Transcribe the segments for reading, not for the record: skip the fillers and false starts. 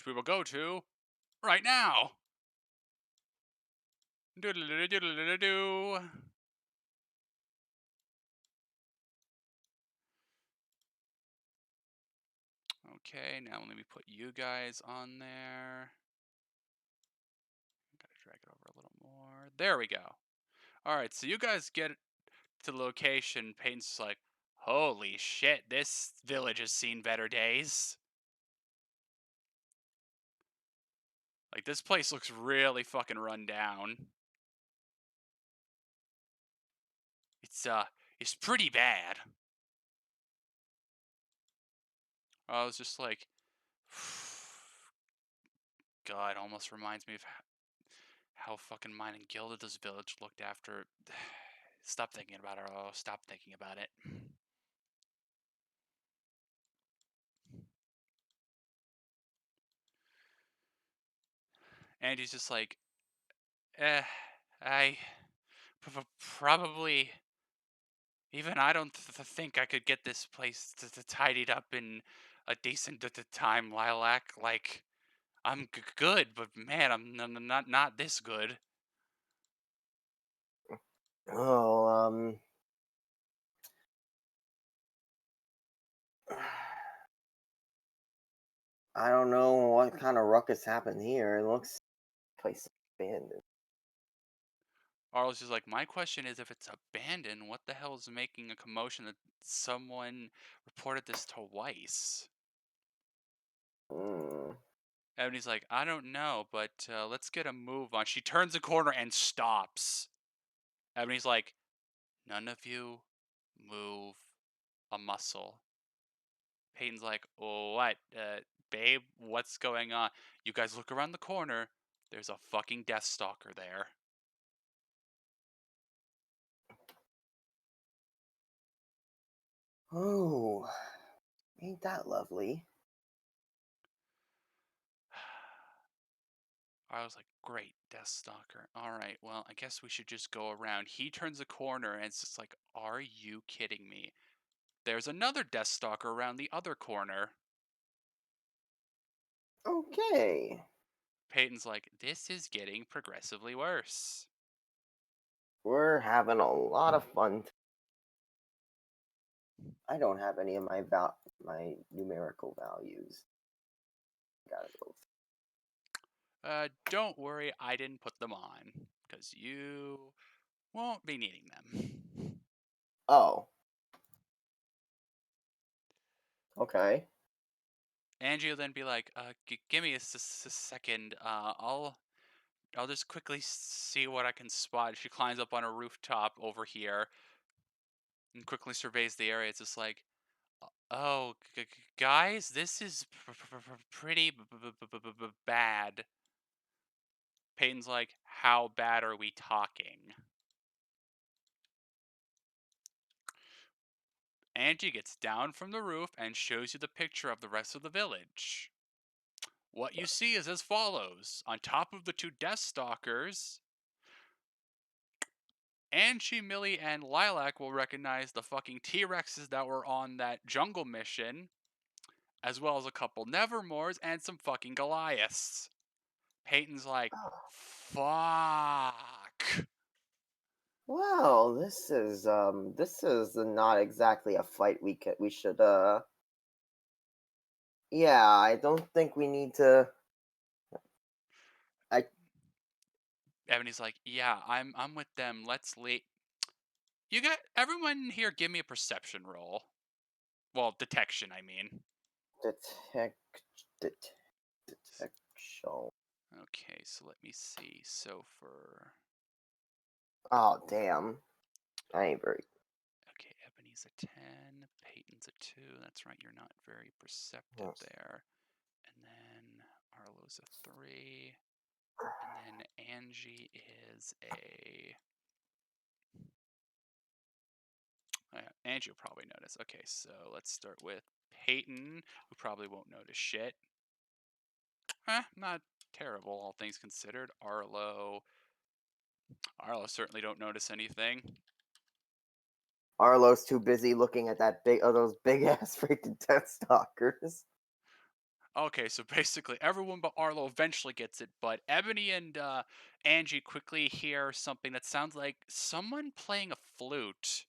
which we will go to right now. Doodle-doo-doo-doo-doo-doo. Okay, now let me put you guys on there. Gotta drag it over a little more. There we go. Alright, so you guys get to the location. Peyton's just like, holy shit, this village has seen better days. Like, this place looks really fucking run down. It's pretty bad. I was just like, God, almost reminds me of how fucking mine and Gilda's village looked after. Stop thinking about it. Oh, stop thinking about it. And he's just like, I probably, even I don't think I could get this place tidied up in a decent time, Lilac. Like, I'm good, but man, I'm not this good. Oh, I don't know what kind of ruckus happened here. It looks place abandoned. Arlo's just like, my question is, if it's abandoned, what the hell is making a commotion that someone reported this twice? Hmm. Ebony's like, I don't know, but let's get a move on. She turns the corner and stops. Ebony's like, none of you move a muscle. Peyton's like, oh, what? Babe, what's going on? You guys look around the corner. There's a fucking Death Stalker there. Oh, ain't that lovely? I was like, great, Death Stalker. All right, well, I guess we should just go around. He turns a corner and it's just like, are you kidding me? There's another Death Stalker around the other corner. Okay. Peyton's like, this is getting progressively worse. We're having a lot of fun. I don't have any of my numerical values. Gotta go. Don't worry, I didn't put them on, because you won't be needing them. Oh, okay. Angie will then be like, give me a second. I'll just quickly see what I can spot. She climbs up on a rooftop over here and quickly surveys the area. It's just like, oh, guys, this is pretty bad. Peyton's like, how bad are we talking? Angie gets down from the roof and shows you the picture of the rest of the village. What you see is as follows. On top of the two Death Stalkers, Angie, Millie, and Lilac will recognize the fucking T-Rexes that were on that jungle mission, as well as a couple Nevermores and some fucking Goliaths. Peyton's like, fuck. Well, this is not exactly a fight we should yeah, I don't think we need to. I Ebony's like, yeah, I'm with them. Let's leave. You got everyone here. Give me a perception roll. Well, detection, I mean. detect det, detection. Okay, so let me see. So for Oh damn, I ain't very. okay, Ebony's a 10, Peyton's a 2. That's right, you're not very perceptive Yes. there. And then Arlo's a 3. And then Angie is a Angie will probably notice. Okay, so let's start with Peyton, who probably won't notice shit. Not terrible, all things considered. Arlo certainly don't notice anything. Arlo's too busy looking at those big ass freaking Death Stalkers. Okay, so basically everyone but Arlo eventually gets it, but Ebony and Angie quickly hear something that sounds like someone playing a flute.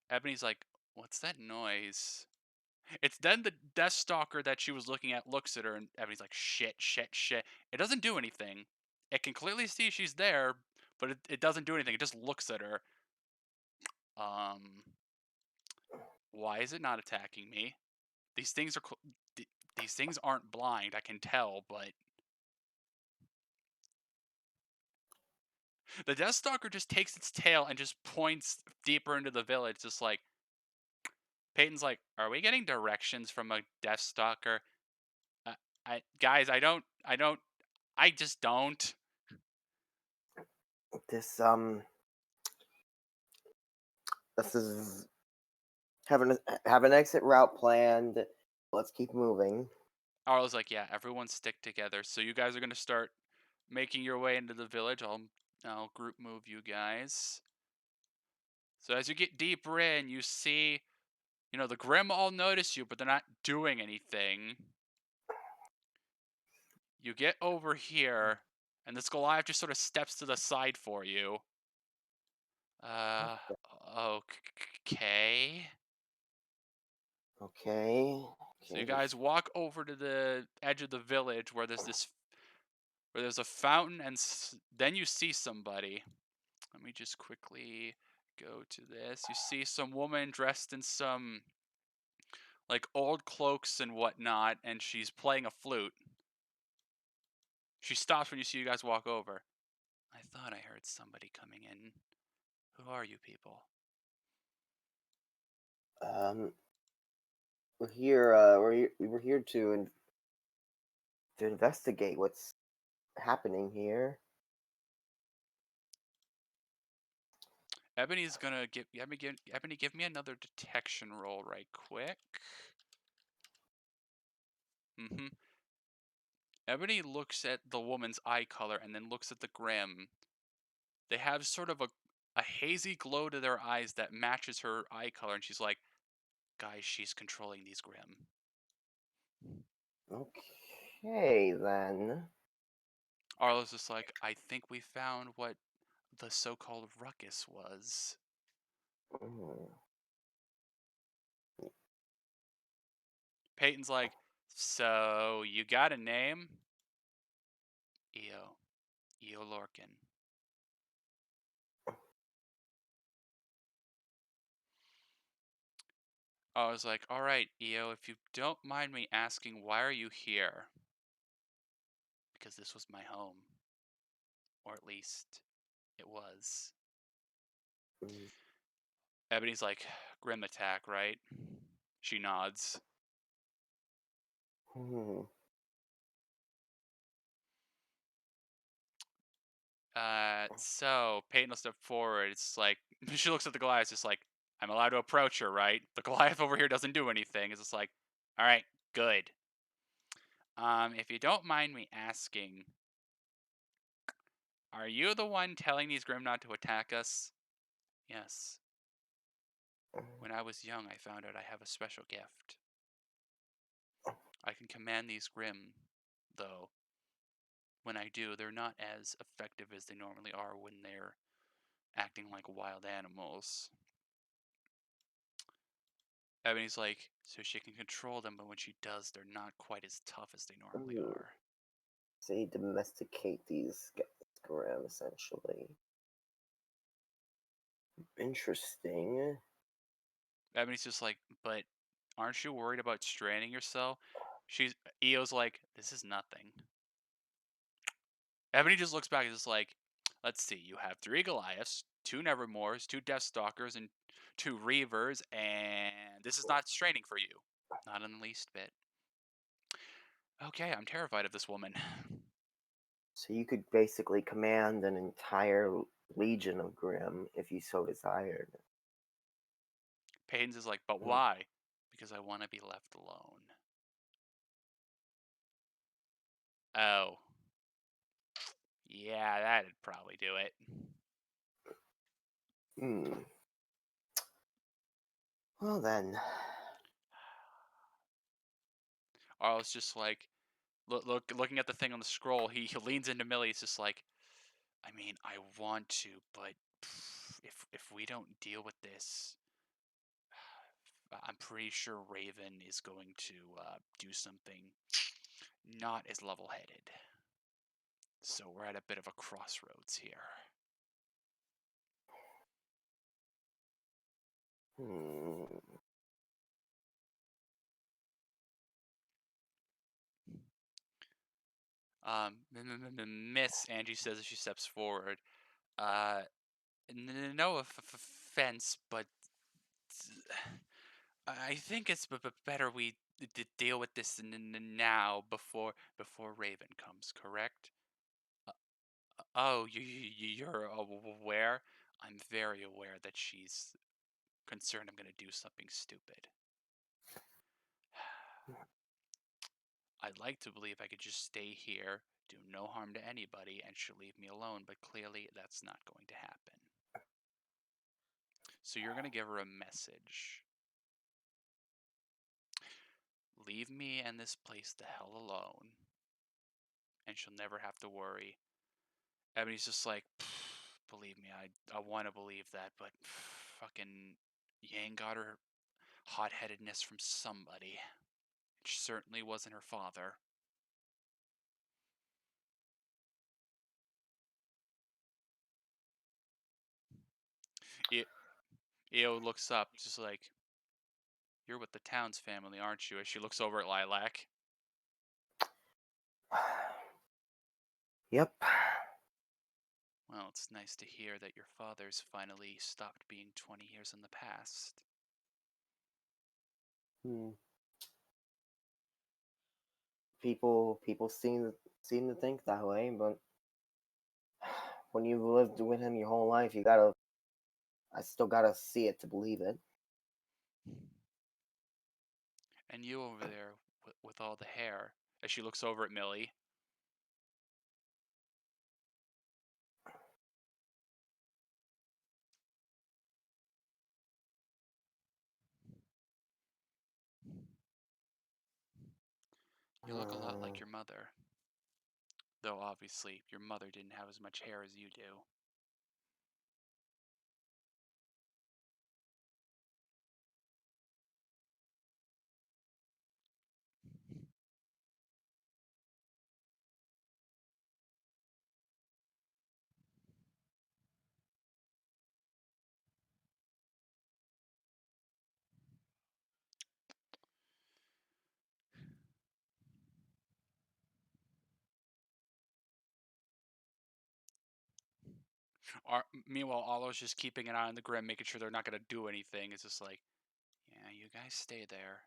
Ebony's like, "What's that noise?" It's then the Death Stalker that she was looking at looks at her, and Ebony's like, "Shit, shit, shit." It doesn't do anything. It can clearly see she's there, but it doesn't do anything. It just looks at her. Um, why is it not attacking me? These things are these things aren't blind. I can tell, but the Death Stalker just takes its tail and just points deeper into the village, just like Peyton's like, "Are we getting directions from a Death Stalker?" Uh, guys, I just don't. This this is have an exit route planned. Let's keep moving. Arlo's like, "Yeah, everyone stick together." So you guys are gonna start making your way into the village. I'll group move you guys. So as you get deeper in, you see, the Grim all notice you, but they're not doing anything. You get over here, and this Goliath just sort of steps to the side for you. Uh, okay. Okay. So you Okay. guys walk over to the edge of the village where there's a fountain, and then you see somebody. Let me just quickly go to this. You see some woman dressed in some like old cloaks and whatnot, and she's playing a flute. She stops when you see you guys walk over. I thought I heard somebody coming in. Who are you people? Um, we're here. We're here to investigate what's happening here. Ebony's gonna Ebony, give me another detection roll right quick. Mm-hmm. Ebony looks at the woman's eye color and then looks at the Grim. They have sort of a hazy glow to their eyes that matches her eye color, and she's like, "Guys, she's controlling these Grim." Okay then. Arlo's just like, "I think we found what the so-called ruckus was." Mm, Peyton's like, "So you got a name?" Eo. Eo Lorcan. I was like, "All right, Eo, if you don't mind me asking, why are you here?" Because this was my home. Or at least it was. mm, Ebony's like, "Grim attack, right?" She nods. mm, So Peyton will step forward. It's like she looks at the Goliath, just like, "I'm allowed to approach her, right?" The Goliath over here doesn't do anything. It's just like, "All right, good. If you don't mind me asking, are you the one telling these Grim not to attack us?" "Yes. When I was young, I found out I have a special gift. I can command these Grim, though. When I do, they're not as effective as they normally are when they're acting like wild animals." Ebony's like, "So she can control them, but when she does, they're not quite as tough as they normally mm. are." Say domesticate these guys, Graham, essentially. Interesting. Ebony's just like, "But aren't you worried about straining yourself?" Eo's like, "This is nothing." Ebony just looks back and is like, "Let's see, you have 3 Goliaths, 2 Nevermores, 2 Deathstalkers, and 2 Reavers, and this is not straining for you. Not in the least bit." Okay, I'm terrified of this woman. So you could basically command an entire legion of Grim if you so desired. Payne's is like, "But Mm, why?" "Because I want to be left alone." Oh, yeah, that'd probably do it. mm. Well then. Arl's just like, looking at the thing on the scroll, he leans into Millie. He's just like, I mean, I want to, but if we don't deal with this, I'm pretty sure Raven is going to do something not as level-headed. So we're at a bit of a crossroads here. Hmm. Miss Angie says as she steps forward. Uh, no offense, but I think it's better we deal with this now before Raven comes. Correct? Oh, you're aware? I'm very aware that she's concerned I'm gonna do something stupid. I'd like to believe I could just stay here, do no harm to anybody, and she'll leave me alone, but clearly that's not going to happen. So you're gonna give her a message. Leave me and this place the hell alone, and she'll never have to worry. Ebony's just like, believe me, I want to believe that, but fucking Yang got her hot-headedness from somebody. It certainly wasn't her father. Io looks up, just like, you're with the Towns family, aren't you? As she looks over at Lilac. Yep. Well, it's nice to hear that your father's finally stopped being 20 years in the past. Hmm. People seem to think that way, but when you've lived with him your whole life, I still gotta see it to believe it. And you over there with all the hair. As she looks over at Millie. You look a lot like your mother. Though obviously, your mother didn't have as much hair as you do. Meanwhile, Olive's just keeping an eye on the Grim, making sure they're not going to do anything. It's just like, yeah, you guys stay there.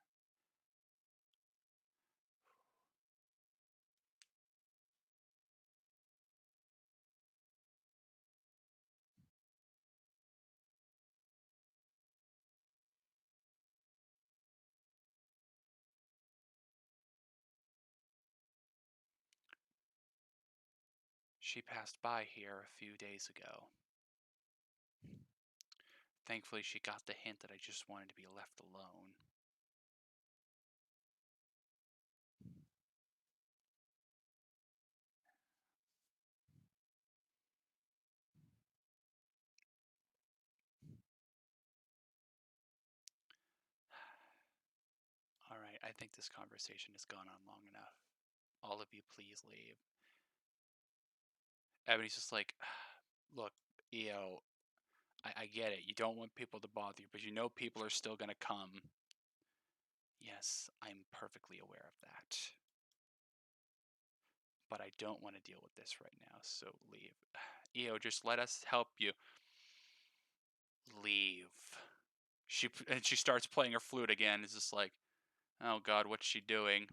She passed by here a few days ago. Thankfully, she got the hint that I just wanted to be left alone. Alright, I think this conversation has gone on long enough. All of you, please leave. Ebony's just like, look, EO, I get it. You don't want people to bother you, but you know people are still going to come. Yes, I'm perfectly aware of that. But I don't want to deal with this right now, so leave. EO, just let us help you. Leave. She starts playing her flute again. It's just like, oh god, what's she doing?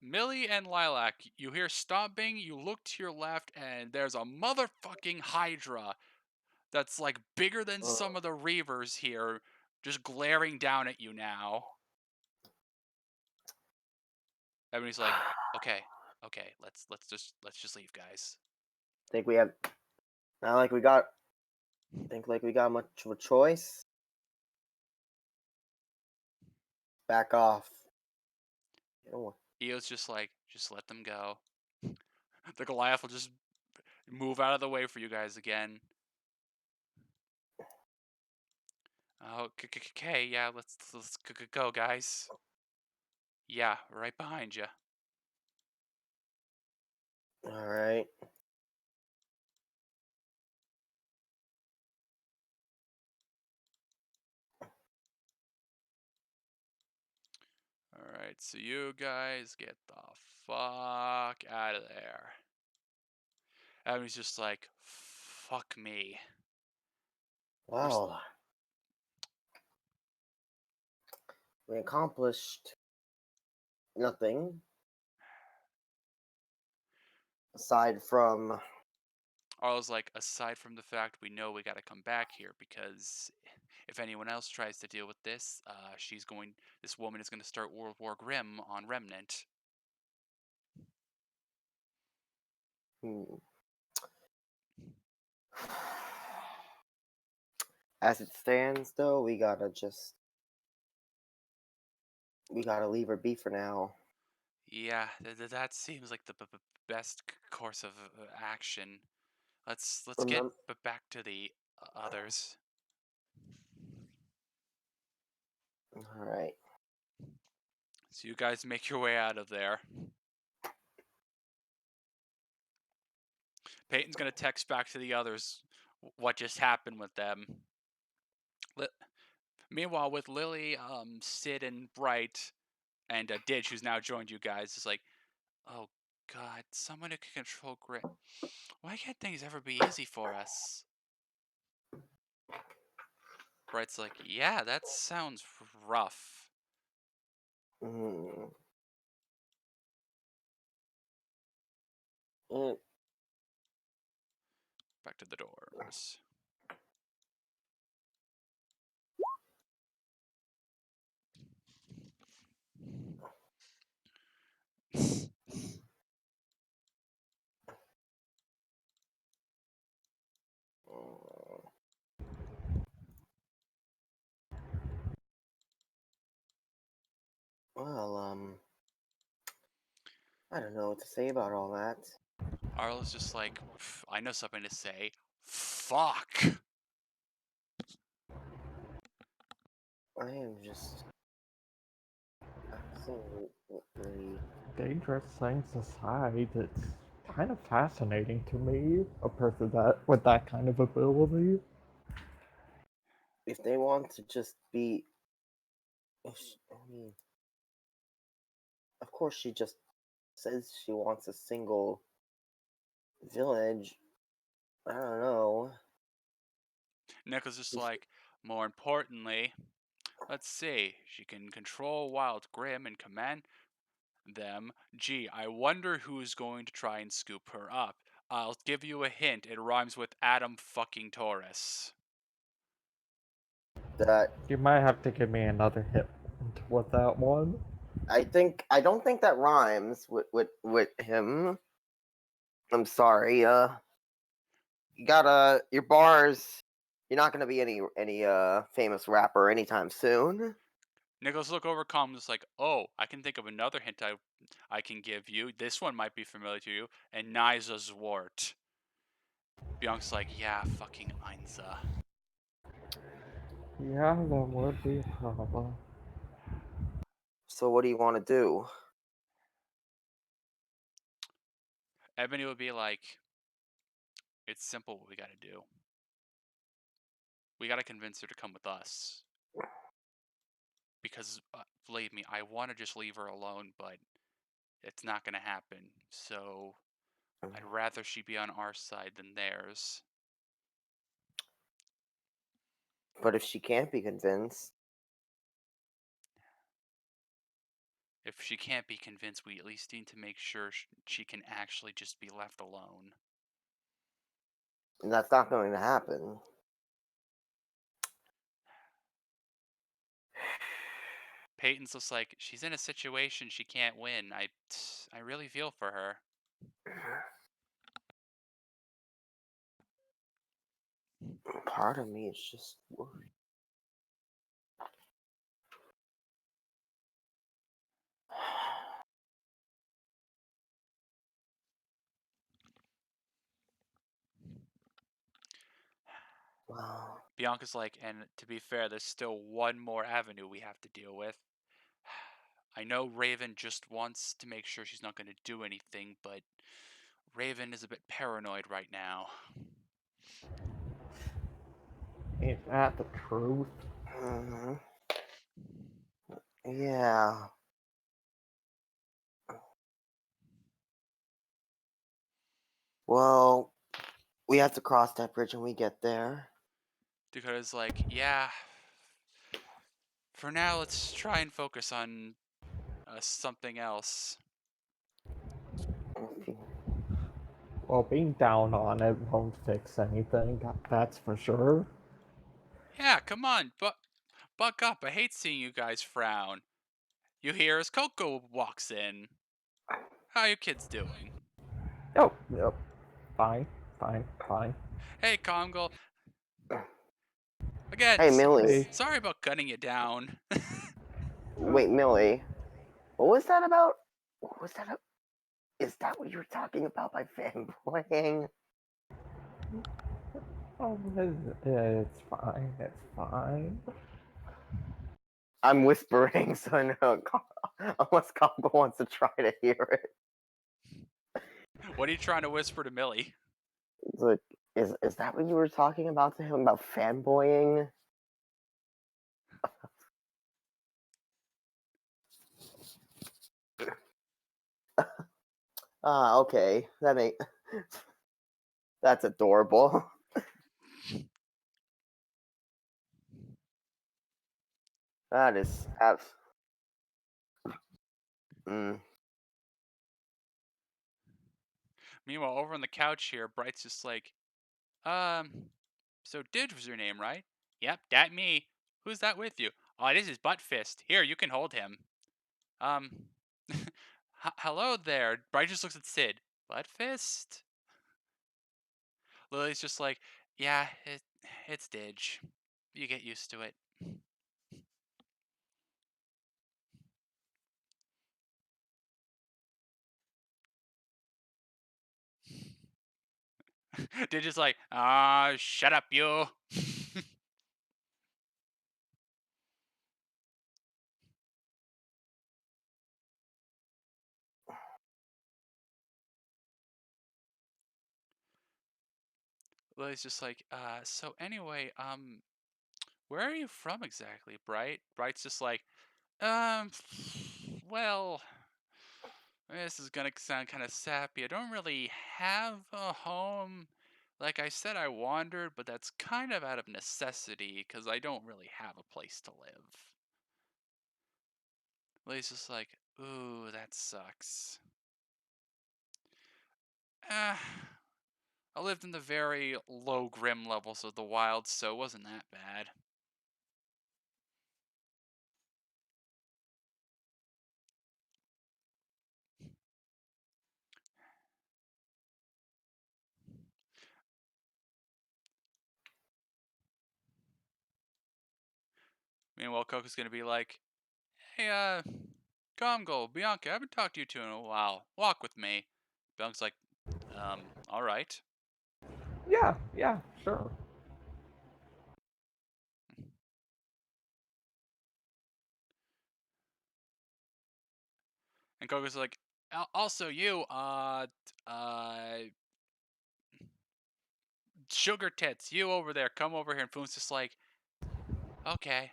Millie and Lilac, you hear stomping, you look to your left, and there's a motherfucking Hydra that's like bigger than some of the Reavers here, just glaring down at you now. Everybody's like, okay, okay, let's just leave, guys. Think we have not like we got think like we got much of a choice. Back off. Oh, Eo's just let them go. The Goliath will just move out of the way for you guys again. Oh, okay, yeah, let's go, guys. Yeah, right behind you. all right. All right, so you guys get the fuck out of there. Abby's just like, fuck me. We're Well, we accomplished nothing aside from. Arlo's like, aside from the fact we know we got to come back here because if anyone else tries to deal with this, this woman is going to start World War Grim on Remnant. Hmm, as it stands, though, we gotta leave her be for now. Yeah, that seems like the best course of action. Let's get Remember, back to the others. all right. So you guys make your way out of there. Peyton's gonna text back to the others what just happened with them. Li- Meanwhile, with Lily, Sid, and Bright, and Ditch, who's now joined you guys, is like, oh god, someone who can control grit. Why can't things ever be easy for us? Bright's like, yeah, that sounds rough. Mm, it, Back to the dorms. mm, well, I don't know what to say about all that. Arlo's just like, I know something to say. Fuck! I am just absolutely. Dangerous things aside, it's kind of fascinating to me, a person that with that kind of ability. If they want to just be, I mean, of course, she just says she wants a single village. I don't know. Nicho's just If- like, more importantly, let's see, she can control Wild Grim and command them. Gee, I wonder who's going to try and scoop her up. I'll give you a hint, it rhymes with Adam fucking Taurus. That You might have to give me another hit with that one. I don't think that rhymes with him. I'm sorry. You gotta your bars. You're not gonna be any famous rapper anytime soon. Nicholas look over calm, just like, oh, I can think of another hint I can give you. This one might be familiar to you. And Niza Zwart. Bianca's like, yeah, fucking Einza. Yeah, that would be a problem. So what do you want to do? Ebony would be like, it's simple what we gotta do. We gotta convince her to come with us. Because, believe me, I want to just leave her alone, but it's not gonna happen. So, I'd rather she be on our side than theirs. But if she can't be convinced, If she can't be convinced, we at least need to make sure she can actually just be left alone. that's not going to happen. Peyton's just like, she's in a situation she can't win. I really feel for her. Part of me is just worried. Well, Bianca's like, and to be fair, there's still one more avenue we have to deal with. I know Raven just wants to make sure she's not going to do anything, but Raven is a bit paranoid right now. Ain't that the truth? mhm, yeah. Well, we have to cross that bridge when we get there. Dakota's like, yeah, for now, let's try and focus on something else. Okay. Well, being down on it won't fix anything, that's for sure. Yeah, come on, buck up. I hate seeing you guys frown. You hear as Coco walks in. How you kids doing? Oh, yep. Fine, fine, fine. Hey, Congal. Again, Hey, Millie. Hey, sorry about cutting you down. Wait, Millie. What was that about? What was that? Is that what you were talking about by fanboying? oh, it's fine, it's fine. I'm whispering, so no, unless Congo wants to try to hear it. What are you trying to whisper to Millie? It's like, is that what you were talking about to him about fanboying? Ah, okay. That's adorable. That is mm, Meanwhile, over on the couch here, Bright's just like, so Didge was your name, right? Yep, that me. Who's that with you? Oh, this is Buttfist. Here, you can hold him. Um, hello there. Bright just looks at Sid. Buttfist? Lily's just like, yeah, it's Didge. You get used to it. Didge is like, shut up, you. Lily's just like, so anyway, where are you from exactly, Bright? Bright's just like, um, well, this is gonna sound kind of sappy. I don't really have a home. Like I said, I wandered, but that's kind of out of necessity because I don't really have a place to live. Lily's just like, ooh, that sucks. Eh, I lived in the very low grim levels of the wild, so it wasn't that bad. Meanwhile, Coco's gonna be like, hey, Gomgol, Bianca, I haven't talked to you two in a while. Walk with me. Bianca's like, alright. Yeah, yeah, sure. And Coco's like, also you, uh, Sugar Tits, you over there, come over here. And Foon's just like, okay.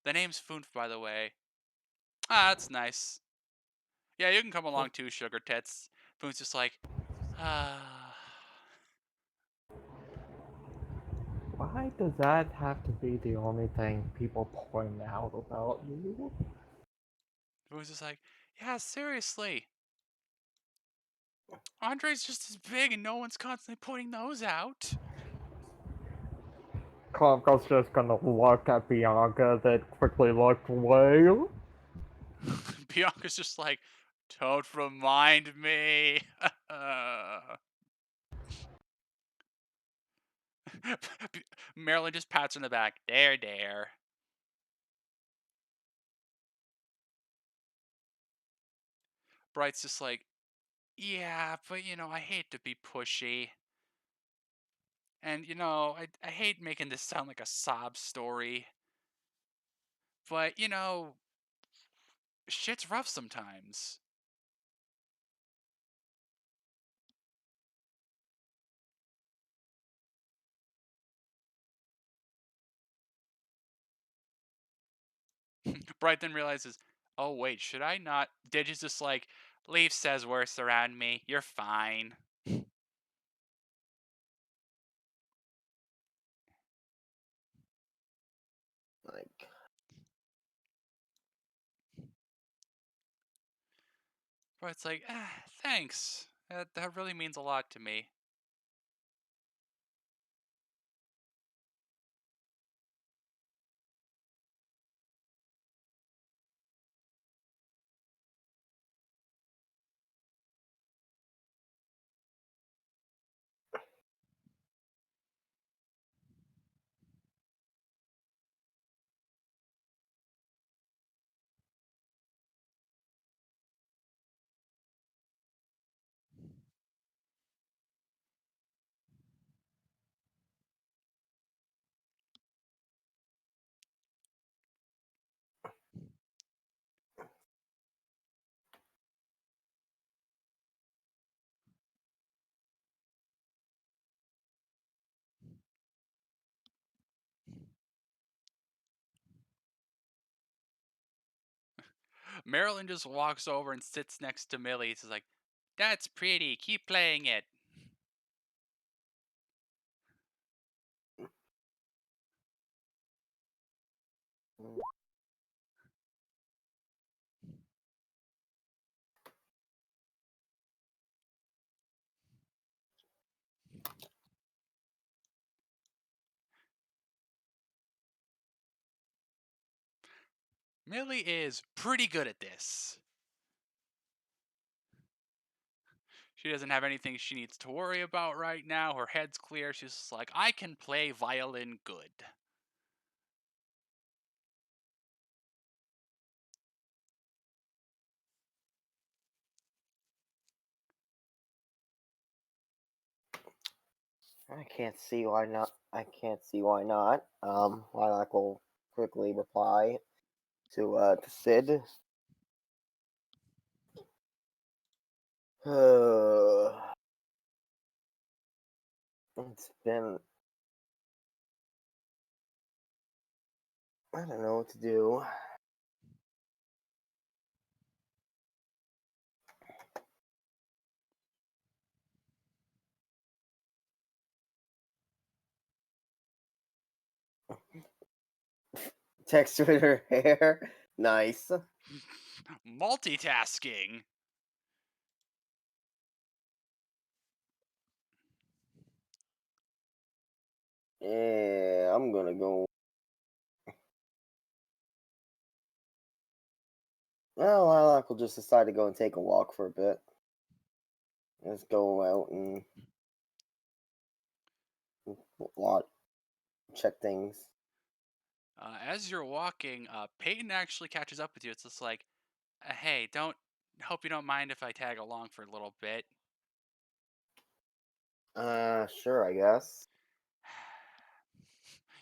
The name's Foon, by the way. Ah, that's nice. Yeah, you can come along too, Sugar Tits. Foon's just like, ah. Why does that have to be the only thing people point out about you? Foon's just like, yeah, seriously. Andre's just as big and no one's constantly pointing those out. Conco's just gonna look at Bianca, then quickly look away. Bianca's just like, don't remind me. Marilyn just pats her on the back. There, there. Bright's just like, yeah, but I hate to be pushy. And I hate making this sound like a sob story, but shit's rough sometimes. Bright then realizes, oh wait, should I not? Digi's just like, Leaf says worse around me. You're fine. Like, Bright's like, thanks. That really means a lot to me. Marilyn just walks over and sits next to Millie. She's like, that's pretty. Keep playing it. mm, Millie is pretty good at this. She doesn't have anything she needs to worry about right now. Her head's clear. She's just like, I can play violin good. I can't see why not. I can't see why not. Lilac will quickly reply to Sid. It's been. I don't know what to do. Text with her hair. Nice. Multitasking. Yeah, I'm gonna go. Well, Lilac will just decide to go and take a walk for a bit. Let's go out and lot check things. As you're walking, Peyton actually catches up with you. It's just like, hey, don't. Hope you don't mind if I tag along for a little bit. Sure, I guess.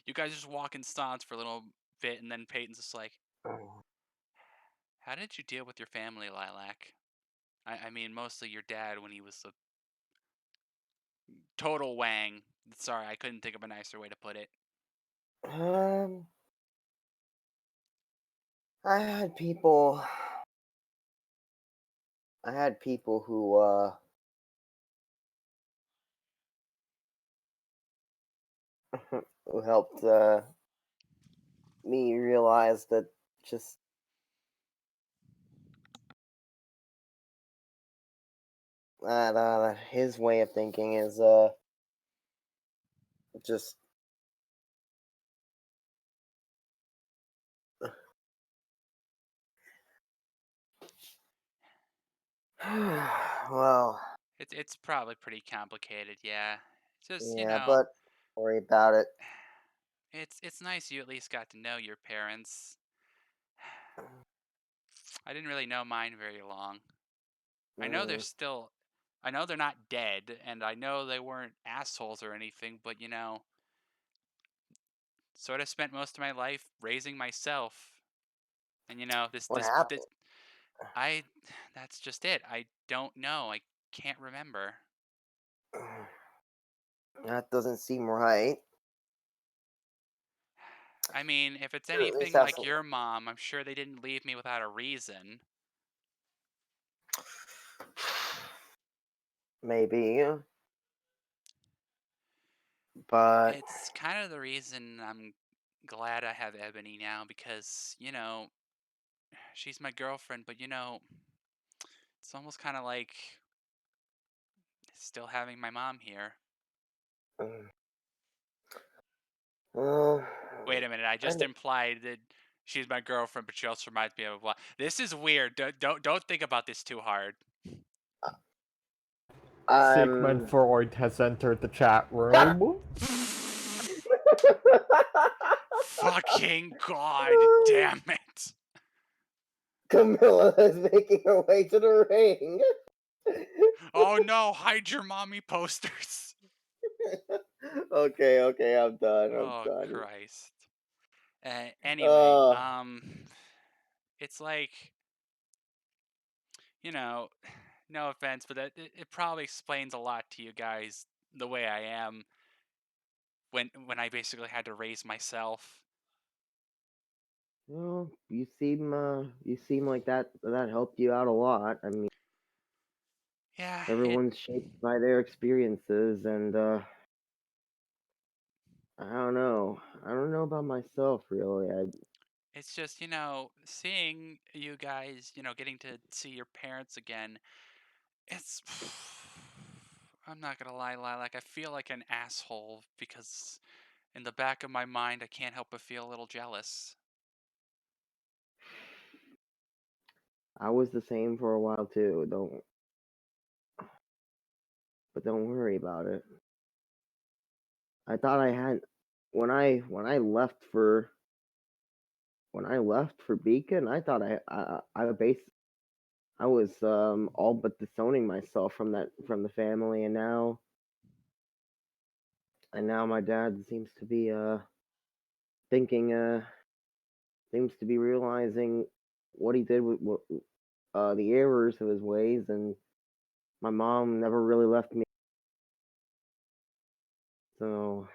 You guys just walk in stunts for a little bit, and then Peyton's just like, how did you deal with your family, Lilac? I mean, mostly your dad when he was a total wang. Sorry, I couldn't think of a nicer way to put it. Um, I had people. I had people who helped me realize that just his way of thinking is just well, It's probably pretty complicated, yeah. Just yeah, but don't worry about it. it's nice you at least got to know your parents. I didn't really know mine very long. I know they're Mm, still I know they're not dead, and I know they weren't assholes or anything, but sort of spent most of my life raising myself. And What this happened? I that's just it. I don't know. I can't remember. That doesn't seem right. I mean, if it's Should at least anything have like some. your mom, I'm sure they didn't leave me without a reason. Maybe, but It's kind of the reason I'm glad I have Ebony now because, she's my girlfriend, but it's almost kind of like still having my mom here. mm, well, Wait a minute, I I, just implied that she's my girlfriend, but she also reminds me of blah. This is weird. Don't think about this too hard. Sigmund I'm. Freud has entered the chat room. Fucking god damn it. Camilla is making her way to the ring. Oh no, hide your mommy posters. Okay, okay, I'm done. I'm Oh done. Christ. Anyway, Uh, it's like, you know, no offense, but it probably explains a lot to you guys the way I am when I basically had to raise myself. well, you seem like that helped you out a lot. I mean, Yeah, everyone's shaped by their experiences, and I don't know. I don't know about myself really. it's just, seeing you guys, getting to see your parents again. It's I'm not gonna lie, Lilac, I feel like an asshole because in the back of my mind I can't help but feel a little jealous. I was the same for a while too. Don't worry about it. I thought I had when I left for Beacon. I thought I was all but disowning myself from the family, and now my dad thinking seems to be realizing what he did with the errors of his ways, and my mom never really left me. So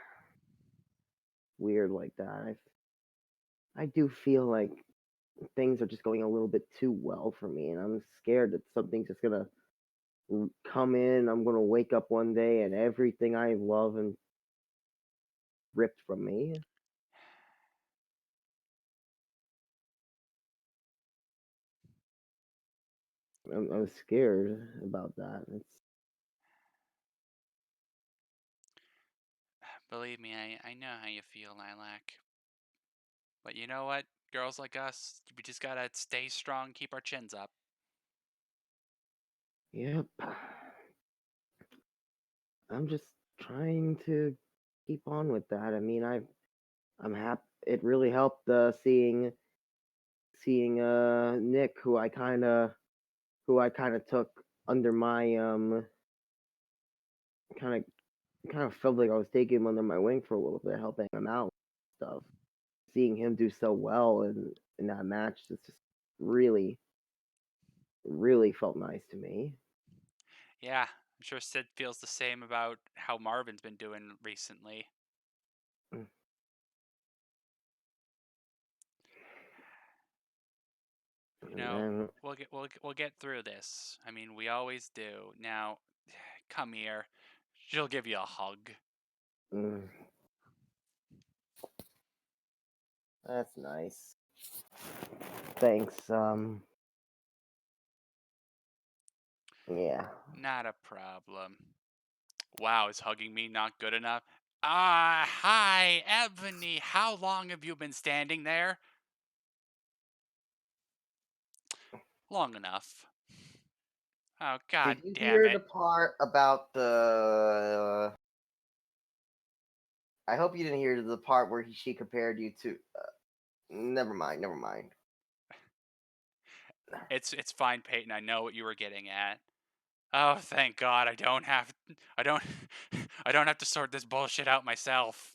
weird like that. I do feel like things are just going a little bit too well for me, and I'm scared that something's just gonna come in. I'm gonna wake up one day and everything I love and ripped from me. I'm scared about that. Believe me, I know how you feel, Lilac. But you know what? Girls like us, we just gotta stay strong, keep our chins up. Yep. I'm just trying to keep on with that. I mean, I'm happy. It really helped seeing Nick, who I kind of took under my kind kind of felt like I was taking him under my wing for a little bit, helping him out and stuff. Seeing him do so well in that match just really really felt nice to me. Yeah, I'm sure Sid feels the same about how Marvin's been doing recently. Mm, You And know, then we'll get through this. I mean, we always do. Now, come here. She'll give you a hug. mm, that's nice. Thanks. Yeah. Not a problem. Wow, is hugging me not good enough? Hi, Ebony. How long have you been standing there? Long enough. Oh, god Did you damn hear it. the part about the? I hope you didn't hear the part where she compared you to. Never mind. Never mind. It's fine, Peyton. I know what you were getting at. Oh, thank God, I don't, I don't have to sort this bullshit out myself.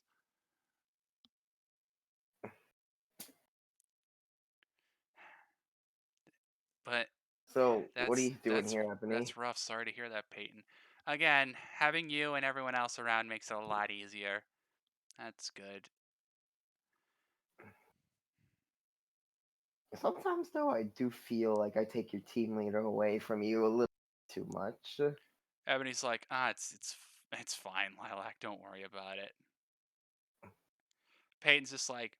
But So, what are that's you doing here, Ebony? that's rough. Sorry to hear that, Peyton. Again, having you and everyone else around makes it a lot easier. That's good. Sometimes, though, I do feel like I take your team leader away from you a little too much. Ebony's like, it's fine, Lilac. Don't worry about it. Peyton's just like,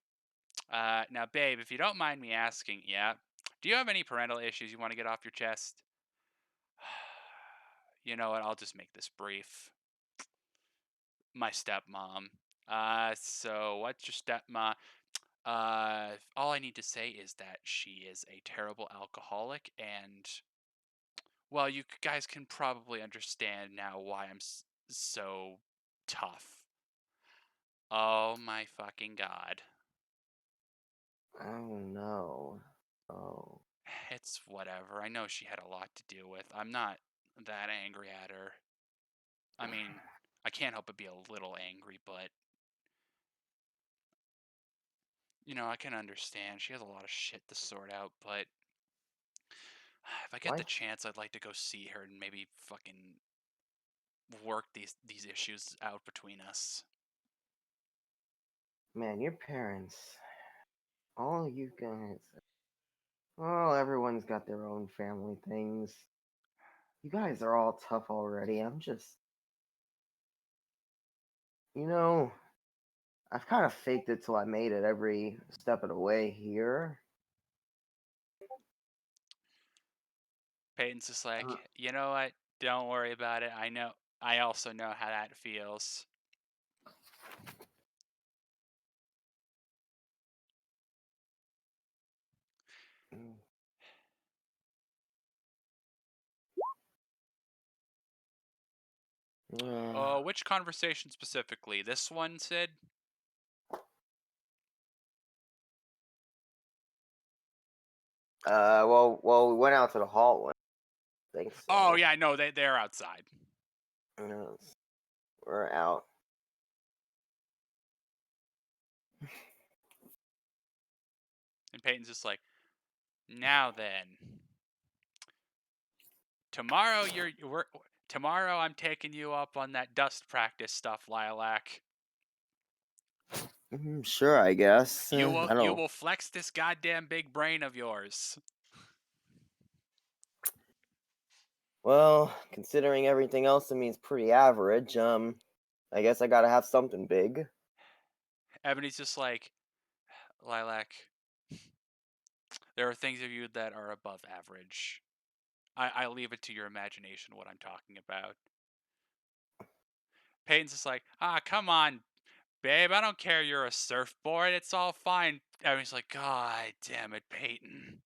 now, babe, if you don't mind me asking, yeah, do you have any parental issues you want to get off your chest? You know what? I'll just make this brief. My stepmom. So what's your stepmom? All I need to say is that she is a terrible alcoholic, and well, you guys can probably understand now why I'm so tough. Oh my fucking god. Oh no. Oh. It's whatever. I know she had a lot to deal with. I'm not that angry at her. I mean, I can't help but be a little angry, but I can understand. She has a lot of shit to sort out, but if I get the Why? chance, I'd like to go see her and maybe fucking work these issues out between us. Man, your parents. All you guys. Well, everyone's got their own family things. You guys are all tough already. I'm just. You know, I've kind of faked it till I made it every step of the way here. Peyton's just like, Uh, you know what? Don't worry about it. I know. I also know how that feels. mm, uh, Which conversation specifically? This one, Sid? we went out to the hallway. I think Oh so. yeah, no, they're outside. Yes, we're out. And Peyton's just like, now then, tomorrow tomorrow I'm taking you up on that dust practice stuff, Lilac. Sure, I guess. I You don't. will flex this goddamn big brain of yours. Well, considering everything else, it means pretty average. I guess I gotta have something big. Ebony's just like, Lilac, there are things of you that are above average. I leave it to your imagination what I'm talking about. Peyton's just like, come on, babe. I don't care you're a surfboard. It's all fine. Ebony's like, God damn it, Peyton.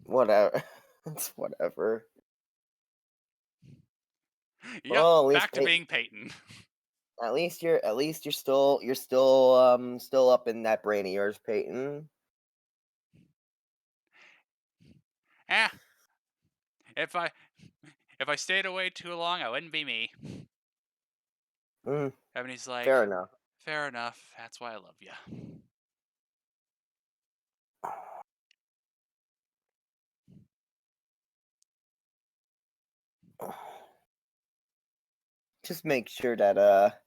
Whatever. It's whatever. Yep, Well, back to being Peyton. Still up in that brain of yours, Peyton. Eh, if I stayed away too long, I wouldn't be me. Mm, Ebony's fair like, enough. fair enough. That's why I love you. Just make sure that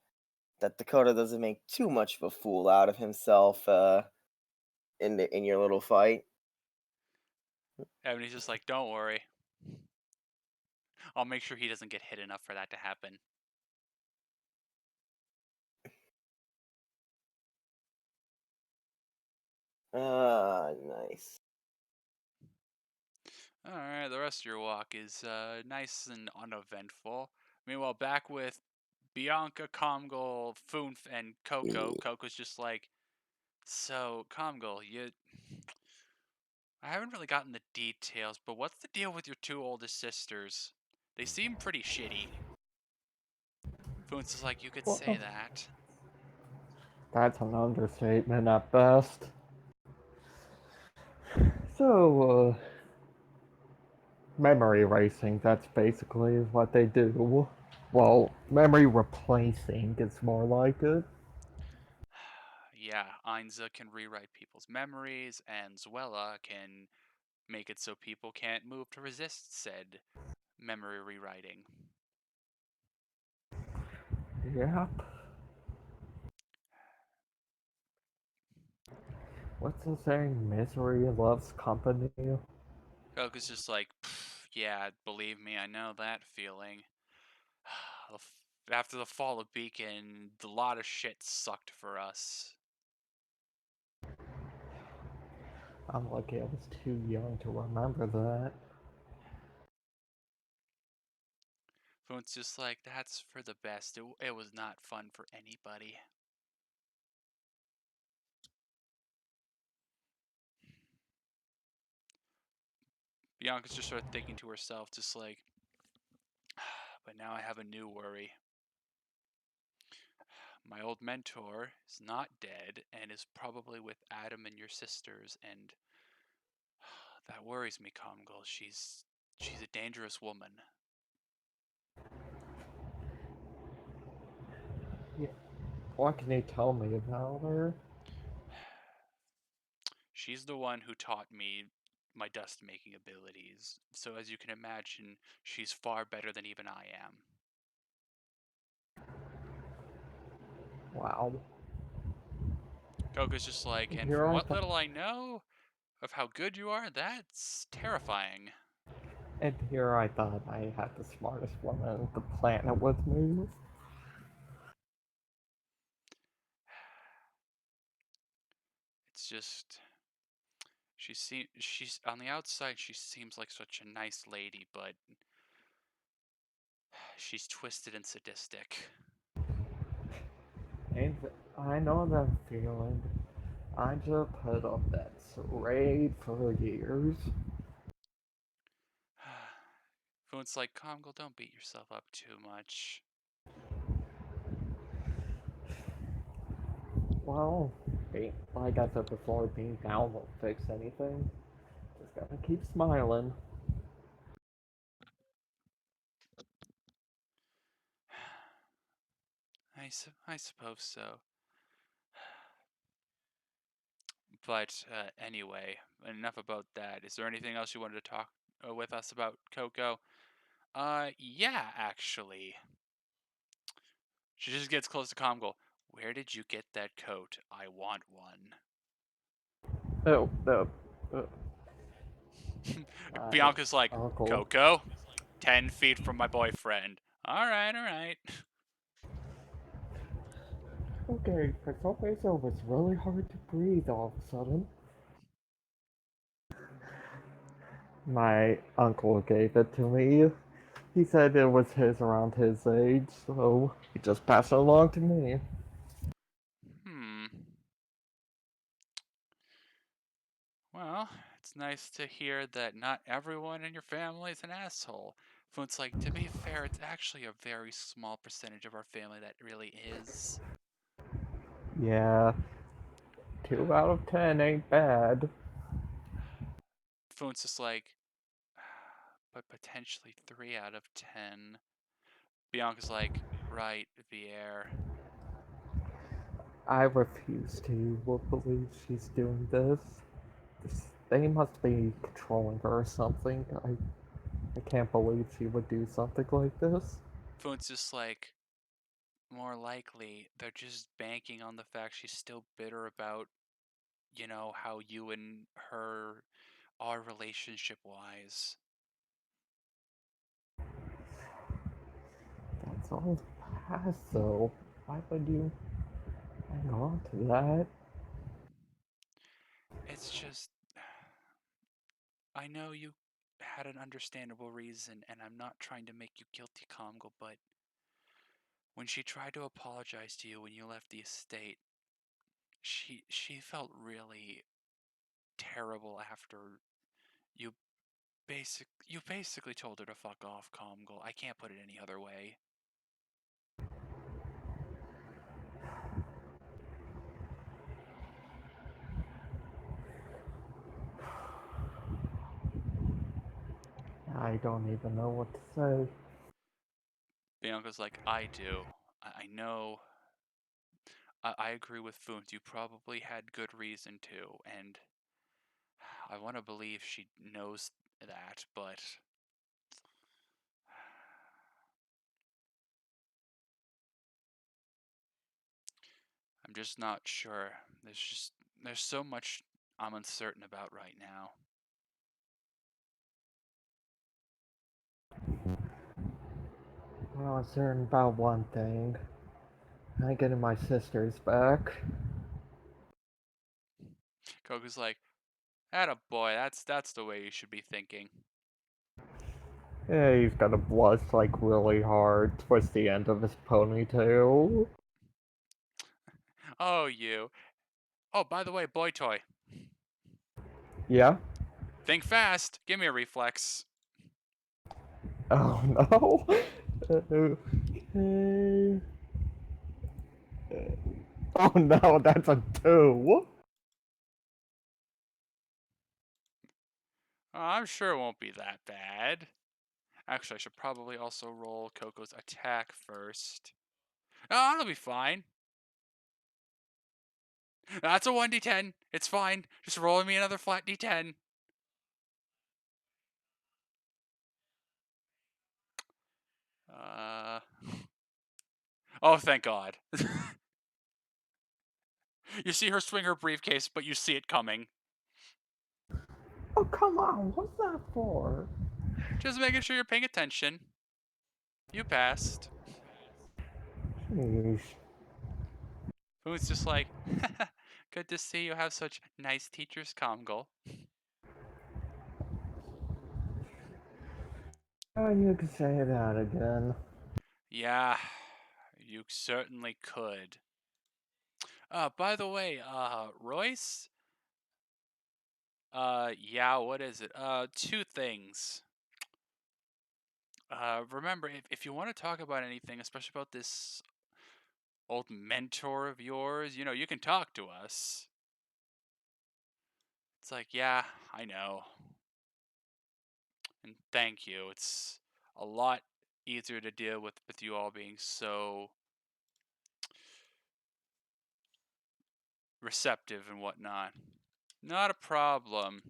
Dakota doesn't make too much of a fool out of himself in your little fight. Ebony's just like, don't worry. I'll make sure he doesn't get hit enough for that to happen. Nice. Alright, the rest of your walk is nice and uneventful. Meanwhile, back with Bianca, Comgol, Foonf, and Coco. Coco's just like, so, Comgol, I haven't really gotten the details, but what's the deal with your two oldest sisters? They seem pretty shitty. Foonf's is like, you could say Well, that. that's an understatement at best. So, memory erasing, that's basically what they do. Well, memory replacing is more like it. Yeah, Ainza can rewrite people's memories, and Zuela can make it so people can't move to resist said memory rewriting. Yep. What's the saying? Misery loves company. Goku's just like, yeah, believe me, I know that feeling. After the fall of Beacon, a lot of shit sucked for us. I'm lucky I was too young to remember that. Funt's just like, that's for the best. It was not fun for anybody. Bianca's just sort of thinking to herself, just like, but now I have a new worry. My old mentor is not dead and is probably with Adam and your sisters, and that worries me, Congal. She's a dangerous woman. Yeah. What can you tell me about her? She's the one who taught me my dust making abilities. So as you can imagine, she's far better than even I am. Wow. Goku's just like, and Here from I what thought, little I know of how good you are, that's terrifying. and here I thought I had the smartest woman on the planet with me. It's just she's on the outside she seems like such a nice lady, but she's twisted and sadistic. And I know that feeling. I just put up that charade for years. Foon's like, Congal, don't beat yourself up too much. Well, like I said before, being down won't fix anything. Just gotta keep smiling. I suppose so. But anyway, enough about that. Is there anything else you wanted to talk with us about, Coco? Yeah, actually. She just gets close to Congal. Where did you get that coat? I want one. Oh, no. Uh, my Bianca's like, uncle. Coco, 10 feet from my boyfriend. All right, all right. Okay, for some reason it was really hard to breathe all of a sudden. My uncle gave it to me. He said it was his around his age, so he just passed it along to me. Hmm. Well, it's nice to hear that not everyone in your family is an asshole. It's like, to be fair, it's actually a very small percentage of our family that really is. Yeah, 2 out of 10 ain't bad. Foon's just like, but potentially 3 out of 10. Bianca's like, right, Vier. I refuse to believe she's doing this. They must be controlling her or something. I can't believe she would do something like this. Foon's just like, more likely, they're just banking on the fact she's still bitter about, how you and her are relationship wise. That's all past, though. Why would you hang on to that? It's just, I know you had an understandable reason, and I'm not trying to make you guilty, Congal, but when she tried to apologize to you when you left the estate, she felt really terrible after you you basically told her to fuck off, Congal. I can't put it any other way. I don't even know what to say. Bianca's like, I do. I know. I agree with Foons. You probably had good reason to, and I want to believe she knows that, but I'm just not sure. There's so much I'm uncertain about right now. Well, I'm certain about one thing. I ain't getting my sisters back. Koku's like, "Atta boy, that's the way you should be thinking." Yeah, he's gonna blush like really hard towards the end of his ponytail. Oh, you. Oh, by the way, boy toy. Yeah? Think fast. Give me a reflex. Oh no. Okay. Oh no, that's a 2. I'm sure it won't be that bad. Actually, I should probably also roll Coco's attack first. Oh, that'll be fine. That's a 1d10. It's fine. Just roll me another flat d10. Uh. Oh, thank God. You see her swing her briefcase, but you see it coming. Oh, come on, what's that for? Just making sure you're paying attention. You passed. Jeez. Food's just like, good to see you have such nice teachers, Comgal. Oh, you could say that again. Yeah, you certainly could. By the way, Royce? Yeah, what is it? Two things. Remember, if you want to talk about anything, especially about this old mentor of yours, you can talk to us. It's like, yeah, I know. And thank you. It's a lot easier to deal with you all being so receptive and whatnot. Not a problem.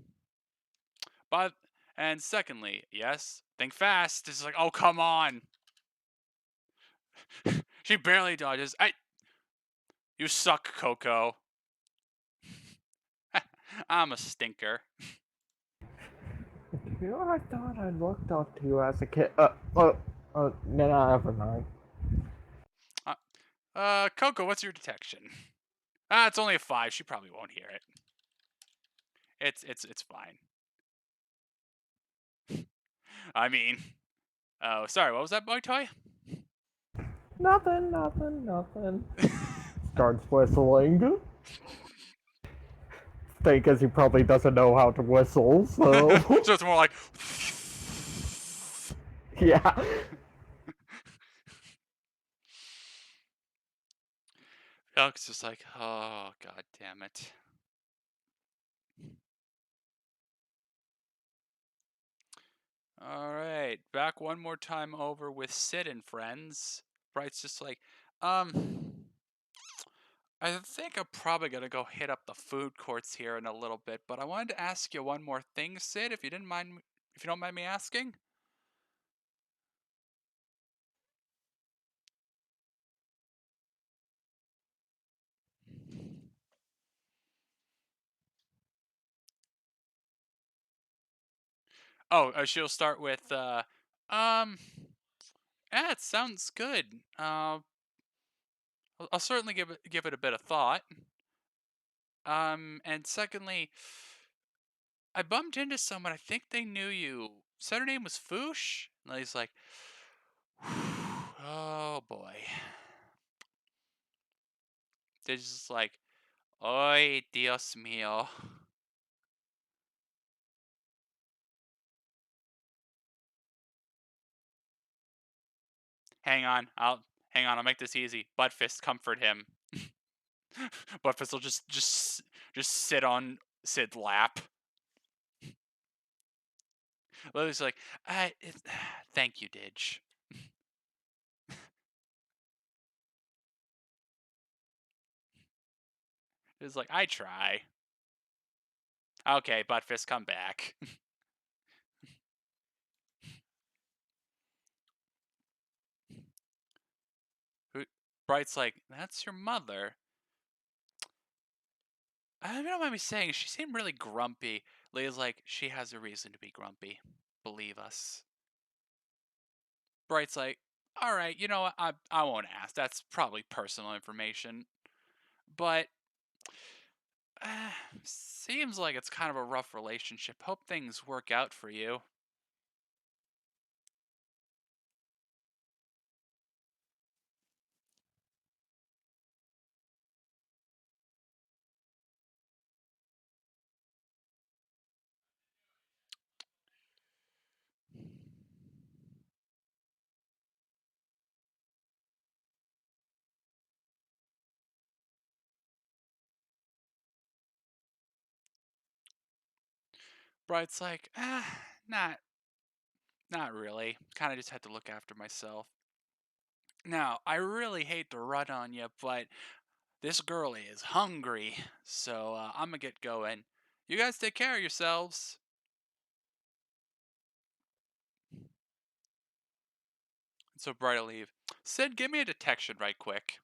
But and secondly, yes, think fast. It's like, oh come on. She barely dodges. You suck, Coco. I'm a stinker. You know, I thought I looked up to you as a kid. No, never mind. Coco, what's your detection? Ah, it's only a 5. She probably won't hear it. It's fine. I mean, oh, sorry. What was that, boy toy? Nothing. Starts whistling. Think as he probably doesn't know how to whistle, so. So it's more like. Yeah. Alex just like, oh god damn it. All right, back one more time over with Sid and friends. Bright's just like, I think I'm probably gonna go hit up the food courts here in a little bit, but I wanted to ask you one more thing, Sid, if you don't mind me asking. Oh, she'll start with, yeah, it sounds good. I'll certainly give it a bit of thought. And secondly, I bumped into someone. I think they knew you. Said her name was Foosh. And he's like, oh boy. They're just like, Oy, Dios mío. Hang on. I'll make this easy. Buttfist, comfort him. Buttfist will just sit on Sid's lap. Lily's like, thank you, Didge. It's like, I try. Okay, Buttfist, come back. Bright's like, that's your mother. I don't mind me saying, she seemed really grumpy. Leah's like, she has a reason to be grumpy. Believe us. Bright's like, all right, you know what? I won't ask. That's probably personal information. But seems like it's kind of a rough relationship. Hope things work out for you. Bright's like, not really. Kind of just had to look after myself. Now, I really hate to run on you, but this girl is hungry, so I'm gonna get going. You guys take care of yourselves. So Bright will leave. Sid, give me a detection right quick.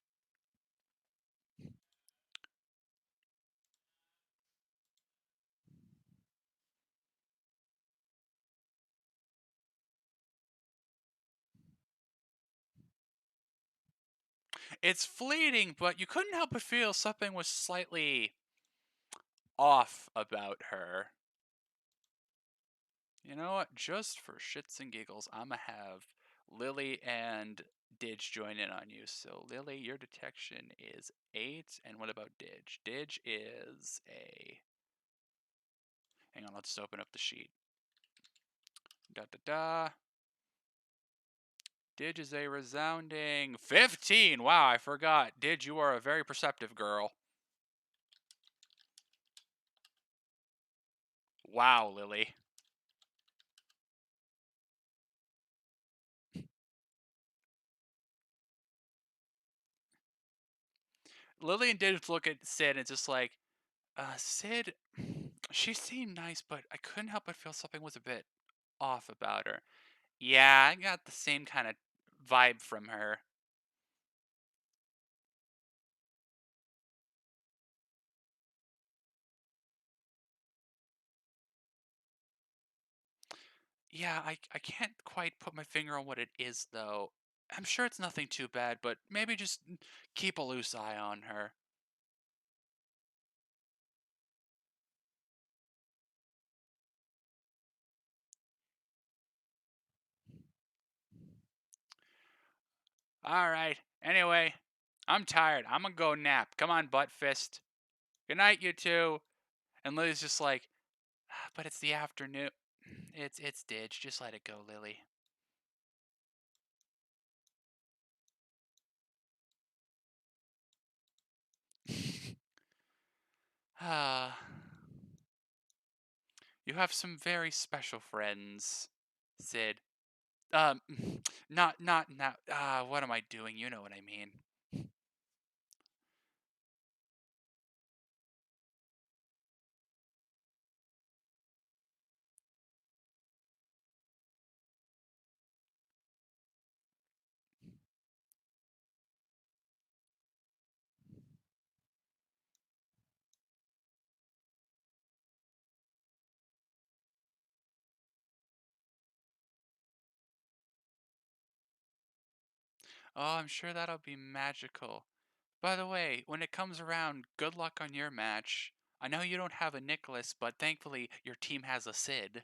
It's fleeting, but you couldn't help but feel something was slightly off about her. You know what? Just for shits and giggles, I'm gonna have Lily and Didge join in on you. So, Lily, your detection is 8. And what about Didge? Didge is a. Hang on, let's just open up the sheet. Da da da. Didge is a resounding 15. Wow, I forgot. Didge, you are a very perceptive girl. Wow, Lily. Lily and Didge look at Sid and it's just like, Sid, she seemed nice, but I couldn't help but feel something was a bit off about her. Yeah, I got the same kind of vibe from her. Yeah, I can't quite put my finger on what it is, though. I'm sure it's nothing too bad, but maybe just keep a loose eye on her. Alright, anyway, I'm tired. I'm gonna go nap. Come on, butt fist. Good night, you two. And Lily's just like, but it's the afternoon. It's Didge. Just let it go, Lily. Ah, you have some very special friends, Sid. Um, not. What am I doing? You know what I mean. Oh, I'm sure that'll be magical. By the way, when it comes around, good luck on your match. I know you don't have a Nicholas, but thankfully your team has a Sid.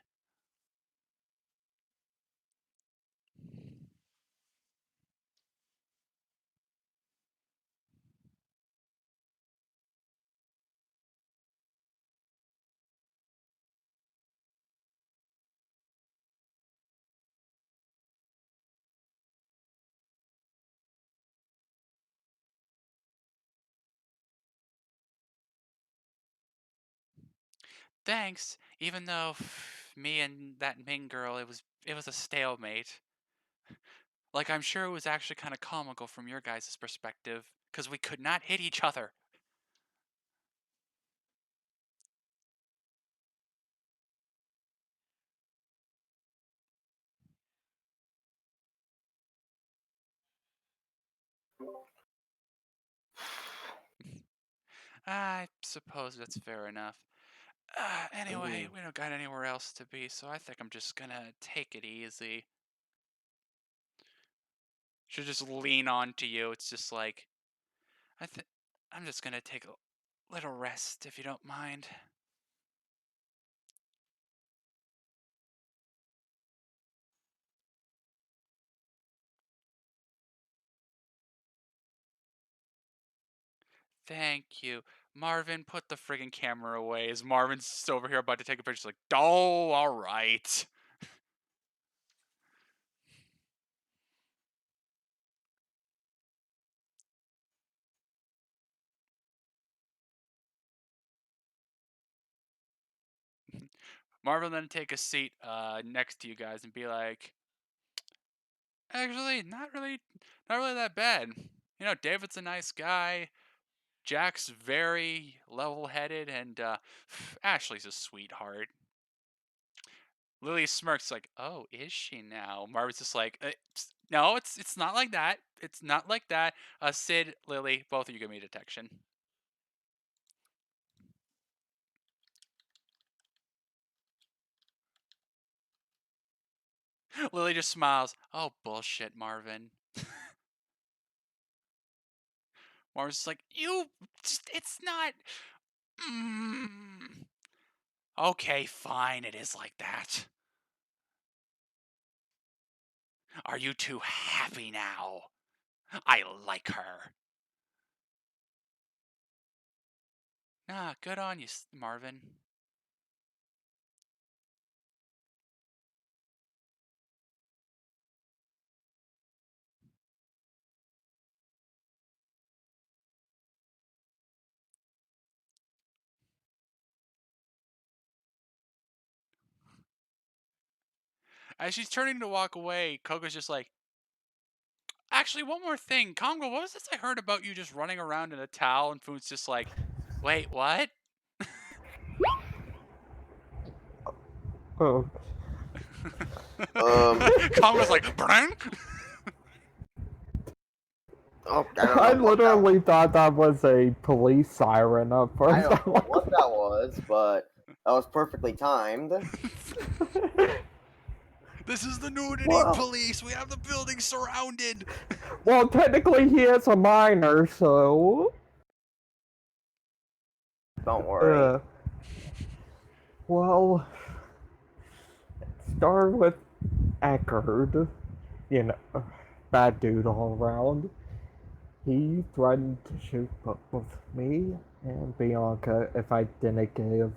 Thanks, even though me and that Ming girl, it was a stalemate. Like, I'm sure it was actually kind of comical from your guys' perspective, because we could not hit each other. I suppose that's fair enough. Anyway, Mm. we don't got anywhere else to be, so I think I'm just gonna take it easy. Should just lean on to you. It's just like, I think I'm just gonna take a little rest, if you don't mind. Thank you. Marvin, put the friggin' camera away. As Marvin's just over here about to take a picture, he's like, oh, alright. Marvin then take a seat next to you guys and be like, actually, not really that bad. You know, David's a nice guy. Jack's very level-headed, and Ashley's a sweetheart. Lily smirks like, "Oh, is she now?" Marvin's just like, "No, it's not like that. It's not like that." Sid, Lily, both of you give me detection. Lily just smiles. Oh, bullshit, Marvin. Marvin's just like, it's not. Mm. Okay, fine, it is like that. Are you two happy now? I like her. Nah, good on you, Marvin. As she's turning to walk away, Coco's just like, actually, one more thing. Congo, what was this I heard about you just running around in a towel? And Food's just like, wait, what? Oh. Congo's like, Brang? Oh, I don't I know what that. literally thought that was a police siren at I first. don't know what that was, but that was perfectly timed. This is the nudity Well, police. We have the building surrounded. well, technically he is a minor, so. Don't worry. Well, start with Eckerd. You know, bad dude all around. He threatened to shoot both me and Bianca if I didn't give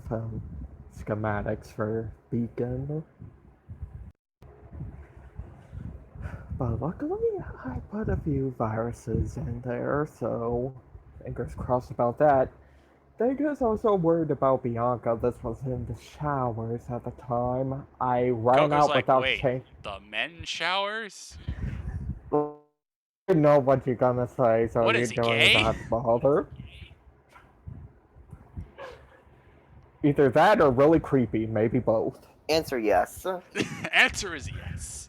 schematics for Beacon. But luckily, I put a few viruses in there, so fingers crossed about that. They was also worried about Bianca. This was in the showers at the time. I ran Coco's out like, without wait, change. the men showers? I know what you're gonna say, so What you is he, don't even gay? have to bother. Either that or really creepy, maybe both. Answer yes. Answer is yes.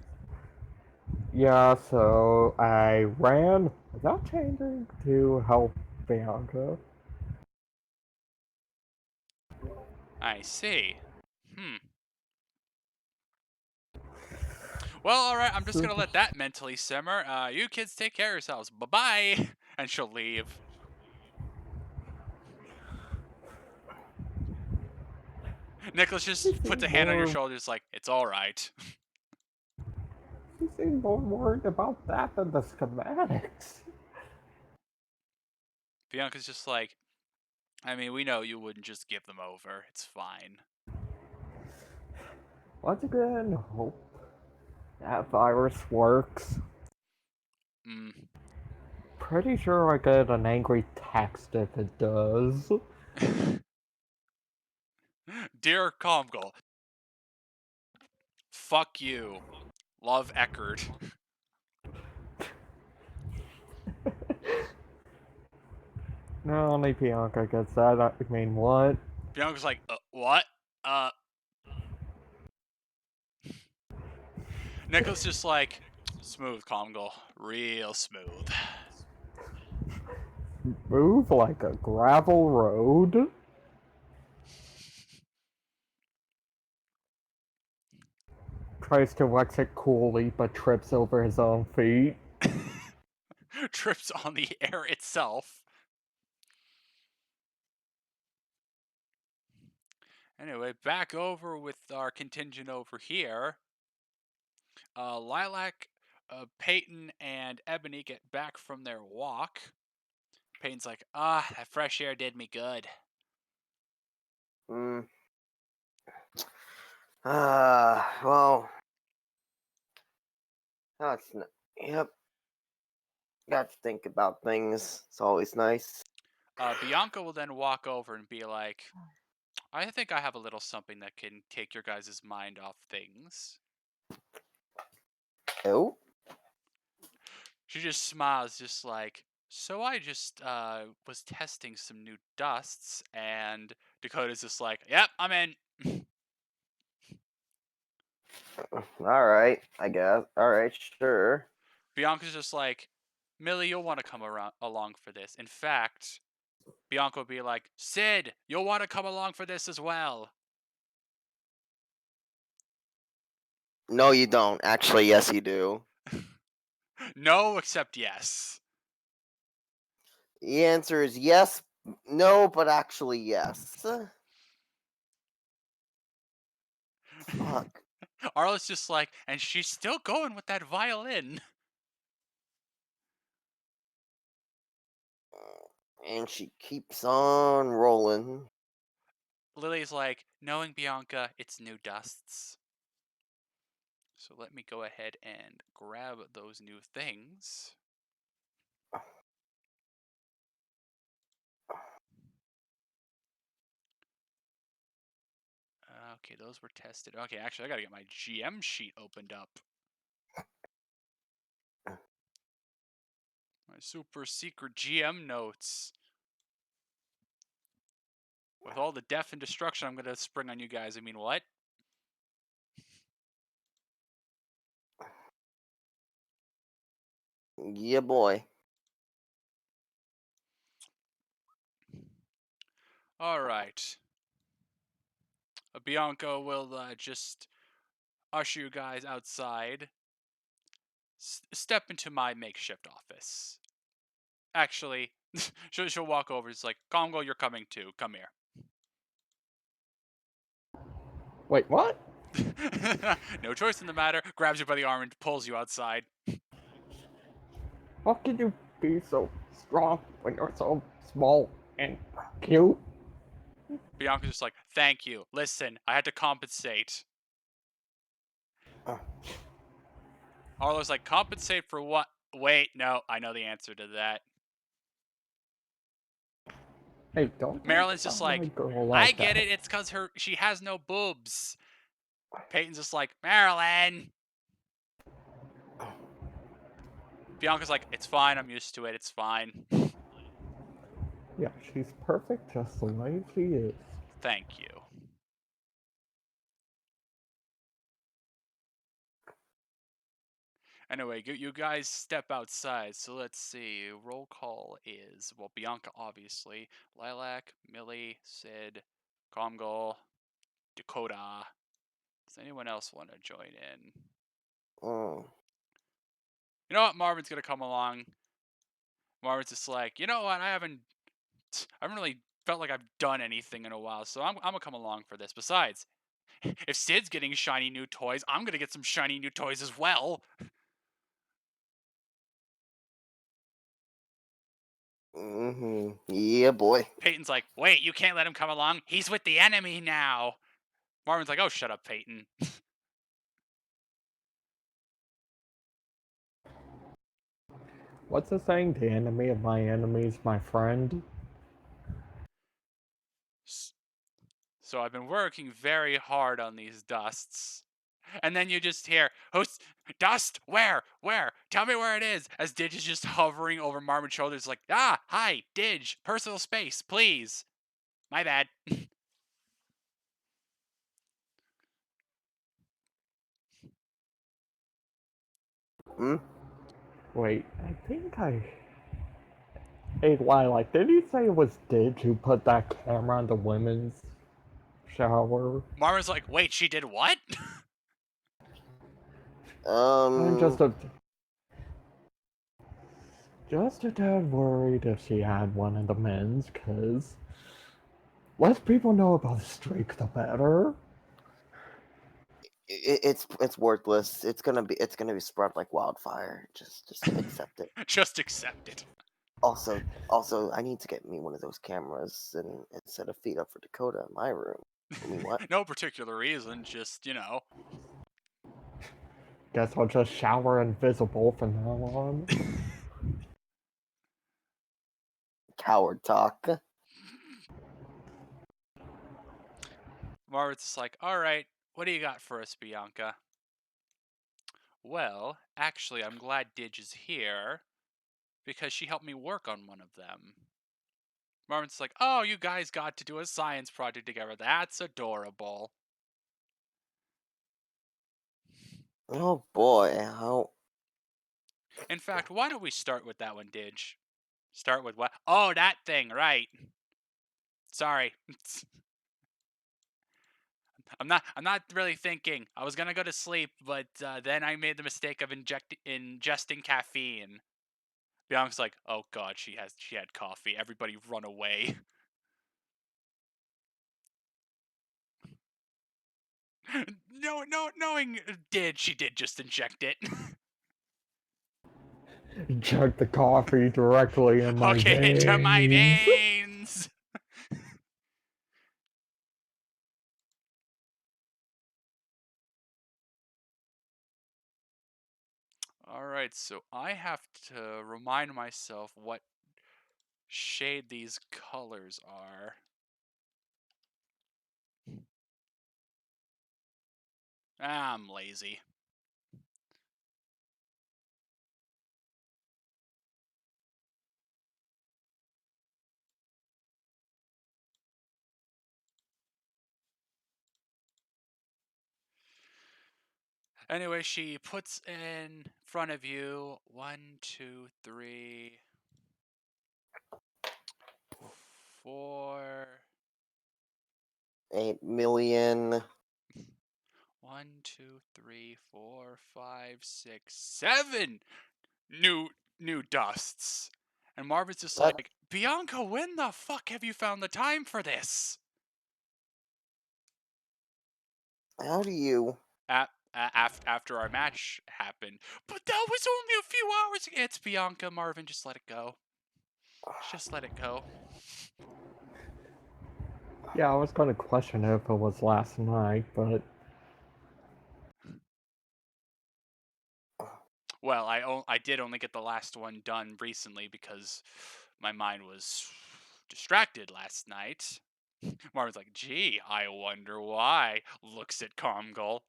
Yeah, so I ran without changing to help Bianca. I see. Hmm. Well, alright, I'm just gonna let that mentally simmer. You kids take care of yourselves. Bye-bye. And she'll leave. Nicholas She just puts a seemed hand on your more. shoulder, just like, it's alright. She seemed more worried about that than the schematics. Bianca's just like, I mean, we know you wouldn't just give them over. It's fine. Once again, hope that virus works. Mm. Pretty sure I get an angry text if it does. Dear Comgal, fuck you. Love, Eckerd. No, only Bianca gets that. I mean, what? Bianca's like, what? Nicholas just like, smooth, Comgal. Real smooth. Move like a gravel road? Tries to exit coolly, but trips over his own feet. Trips on the air itself. Anyway, back over with our contingent over here. Lilac, Peyton, and Ebony get back from their walk. Peyton's like, that fresh air did me good. Well, that's yep. Got to think about things. It's always nice. Bianca will then walk over and be like, I think I have a little something that can take your guys' mind off things. Oh, She just smiles, just like, so I just was testing some new dusts, and Dakota's just like, yep, I'm in. all right. I guess. All right, sure. Bianca's just like, Millie, you'll want to come along for this. In fact, Bianca will be like, Sid, you'll want to come along for this as well. No, you don't. Actually, yes, you do. No, except yes. The answer is yes, no, but actually yes. Fuck. Arla's just like, and she's still going with that violin. And she keeps on rolling. Lily's like, knowing Bianca, it's new dusts. So let me go ahead and grab those new things. Okay, those were tested. Okay, actually, I gotta get my GM sheet opened up. My super secret GM notes. With all the death and destruction I'm gonna spring on you guys, I mean, what? Yeah, boy. Alright. Bianca will just usher you guys outside. Step into my makeshift office. Actually, she'll walk over. It's like, Congo, you're coming too. Come here. Wait, what? No choice in the matter. Grabs you by the arm and pulls you outside. How can you be so strong when you're so small and cute? Bianca's just like, thank you. Listen, I had to compensate. Arlo's like, compensate for what? Wait, no, I know the answer to that. Hey, don't Marilyn's talk just about my like, girl I like get that. it. It's because she has no boobs. Peyton's just like, Marilyn. Bianca's like, it's fine. I'm used to it. It's fine. Yeah, she's perfect just the way she is. Thank you. Anyway, you guys step outside. So let's see. Roll call is, well, Bianca, obviously. Lilac, Millie, Sid, Comgol, Dakota. Does anyone else want to join in? Mm. You know what? Marvin's going to come along. Marvin's just like, you know what? I haven't really felt like I've done anything in a while. So I'm going to come along for this. Besides, if Sid's getting shiny new toys, I'm going to get some shiny new toys as well. Yeah, boy. Peyton's like, wait, you can't let him come along. He's with the enemy now. Marvin's like, oh, shut up, Peyton. What's the saying? The enemy of my enemy is my friend? So I've been working very hard on these dusts. And then you just hear, "Who's dust? Where? Where? Tell me where it is." As Didge is just hovering over Marvin's shoulders, like, "Ah, hi, Didge, personal space, please. My bad." Hmm? Wait, I think I. Hey, Lilac, did you say it was Didge who put that camera in the women's shower? Marvin's like, "Wait, she did what?" I'm Um, just a tad worried if she had one in the men's, cause less people know about the streak, the better. it's worthless. It's gonna be spread like wildfire. Just accept it. Just accept it. Also, I need to get me one of those cameras and set a feed up for Dakota in my room. I mean, what? No particular reason, just, Guess I'll just shower invisible from now on. Coward talk. Marvin's just like, "All right, what do you got for us, Bianca?" "Well, actually, I'm glad Didge is here because she helped me work on one of them." Marvin's like, "Oh, you guys got to do a science project together. That's adorable." Oh boy, how In fact, why don't we start with that one, Didge? Start with what? Oh, that thing, right. Sorry. I'm not really thinking. I was gonna go to sleep, but then I made the mistake of ingesting caffeine. Bianca's like, "Oh god, she had coffee. Everybody run away." No, knowing she did just inject it. Chug the coffee directly in my Okay, into my veins. veins. All right, so I have to remind myself what shade these colors are. I'm lazy. Anyway, she puts in front of you 1, 2, 3, 4. 8 million. 1, 2, 3, 4, 5, 6, 7 new dusts. And Marvin's just That like, "Bianca, when the fuck have you found the time for this?" how do you? After our match happened. "But that was only a few hours ago." "It's Bianca, Marvin. Just let it go. Just let it go." Yeah, I was gonna question if it was last night, but Well, I did only get the last one done recently because my mind was distracted last night. Marvin's like, "Gee, I wonder why." Looks at Comgul.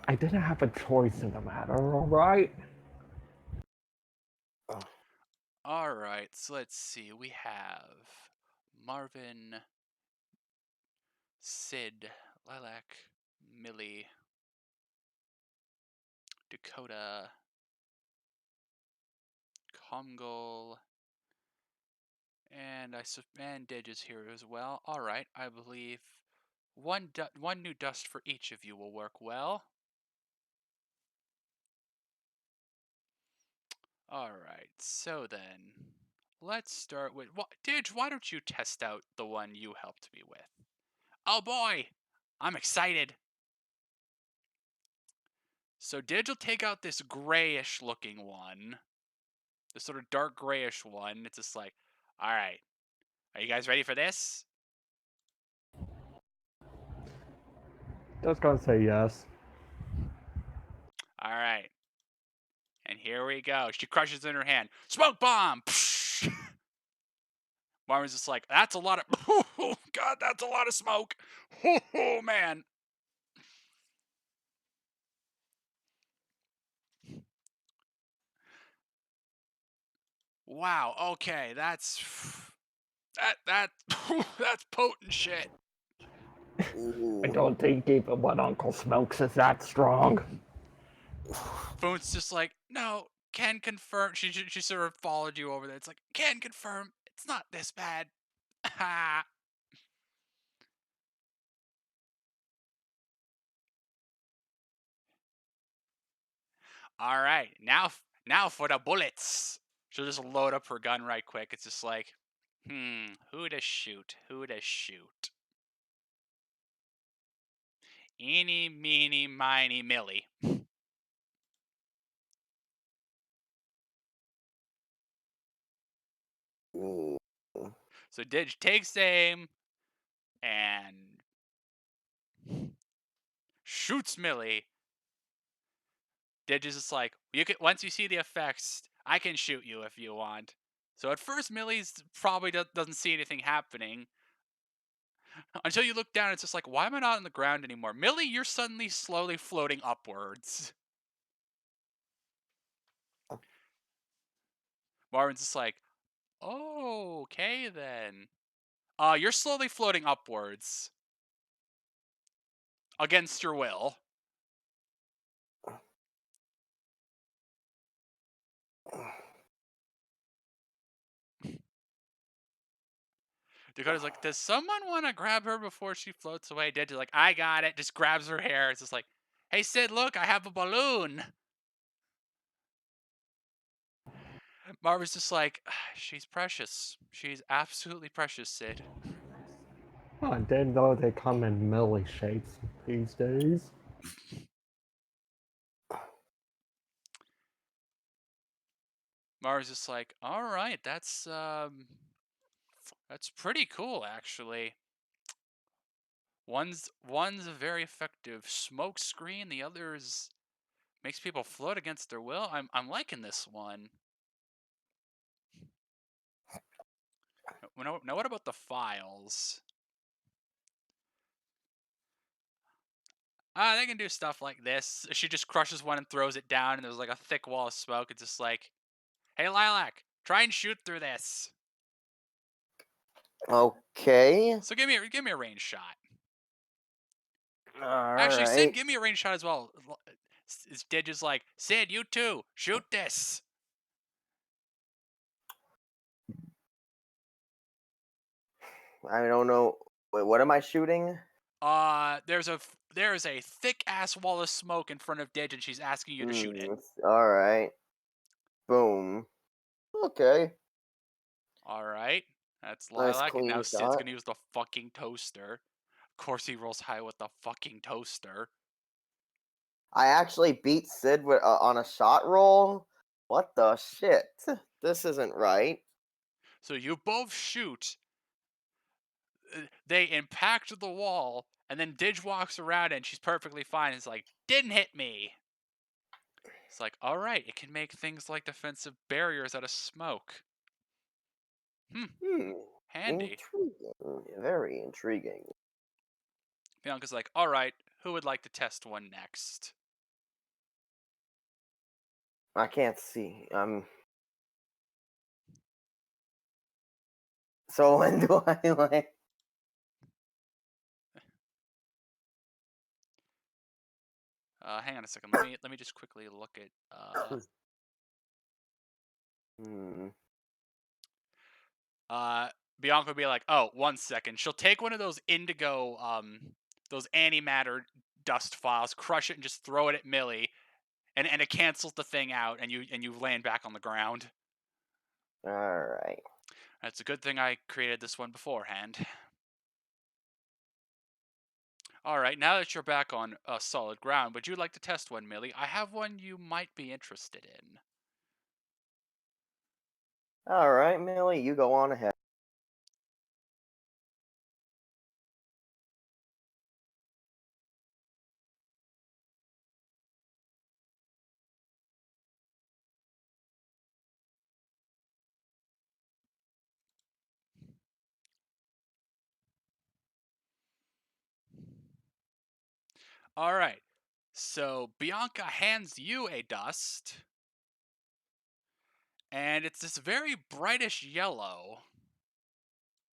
I didn't have a choice in the matter, alright? All right, so let's see. We have Marvin, Sid, Lilac, Millie, Dakota, Comgul, and Didge is here as well. All right, I believe one new dust for each of you will work well. All right, so then let's start with Didge. Why don't you test out the one you helped me with? Oh boy, I'm excited. So Didge will take out this grayish looking one, this sort of dark grayish one. It's just like, all right, are you guys ready for this? Just gonna say yes. All right. And here we go. She crushes it in her hand. Smoke bomb! Marvin's just like, that's a lot of, oh, God, that's a lot of smoke. Oh, man. Wow, okay, that's, that's potent shit. I Ooh. don't think even what Uncle smokes is that strong. Foon's just like, no, can confirm. She sort of followed you over there. It's like, can confirm, it's not this bad. All right, now for the bullets. She'll just load up her gun right quick. It's just like, who to shoot? Who to shoot? Eeny, meeny, miny, milly. Ooh. So Didge takes aim and shoots Millie. Didge is just like, you can, once you see the effects, I can shoot you if you want. So at first, Millie's probably doesn't see anything happening until you look down. It's just like, why am I not on the ground anymore? Millie, you're suddenly slowly floating upwards. Marvin's just like, oh, okay then. You're slowly floating upwards against your will. Dakota's like, does someone want to grab her before she floats away? Didge's like, I got it. Just grabs her hair. It's just like, hey, Sid, look, I have a balloon. Marvin's just like, she's precious. She's absolutely precious, Sid. I didn't know they come in milli shapes these days. Marvin's just like, all right, that's pretty cool, actually. One's a very effective smoke screen. The other's makes people float against their will. I'm liking this one. Now what about the files? They can do stuff like this. She just crushes one and throws it down, and there's like a thick wall of smoke. It's just like, hey, Lilac, try and shoot through this. Okay. So give me a range shot. All Actually, Sid, right. give me a range shot as well. Didge is like, Sid, you too, shoot this. I don't know. Wait, what am I shooting? There's a thick ass wall of smoke in front of Didge, and she's asking you to shoot it. All right. Boom. Okay. All right, that's Nice Lilac, and now clean Sid's shot. gonna use the fucking toaster. Of course, he rolls high with the fucking toaster. I actually beat Sid on a shot roll. What the shit? This isn't right. So you both shoot. They impact the wall, and then Didge walks around, and she's perfectly fine. It's like, didn't hit me. It's like, all right, it can make things like defensive barriers out of smoke. Hmm. Handy. Intriguing. Very intriguing. Bianca's like, all right, who would like to test one next? I can't see. So when do I like? Hang on a second. Let me just quickly look at. Hmm. Bianca would be like, oh, 1 second. She'll take one of those indigo, those antimatter dust files, crush it, and just throw it at Millie, and it cancels the thing out, and you land back on the ground. All right. That's a good thing I created this one beforehand. All right, now that you're back on solid ground, would you like to test one, Millie? I have one you might be interested in. All right, Millie, you go on ahead. All right. So Bianca hands you a dust, and it's this very brightish yellow.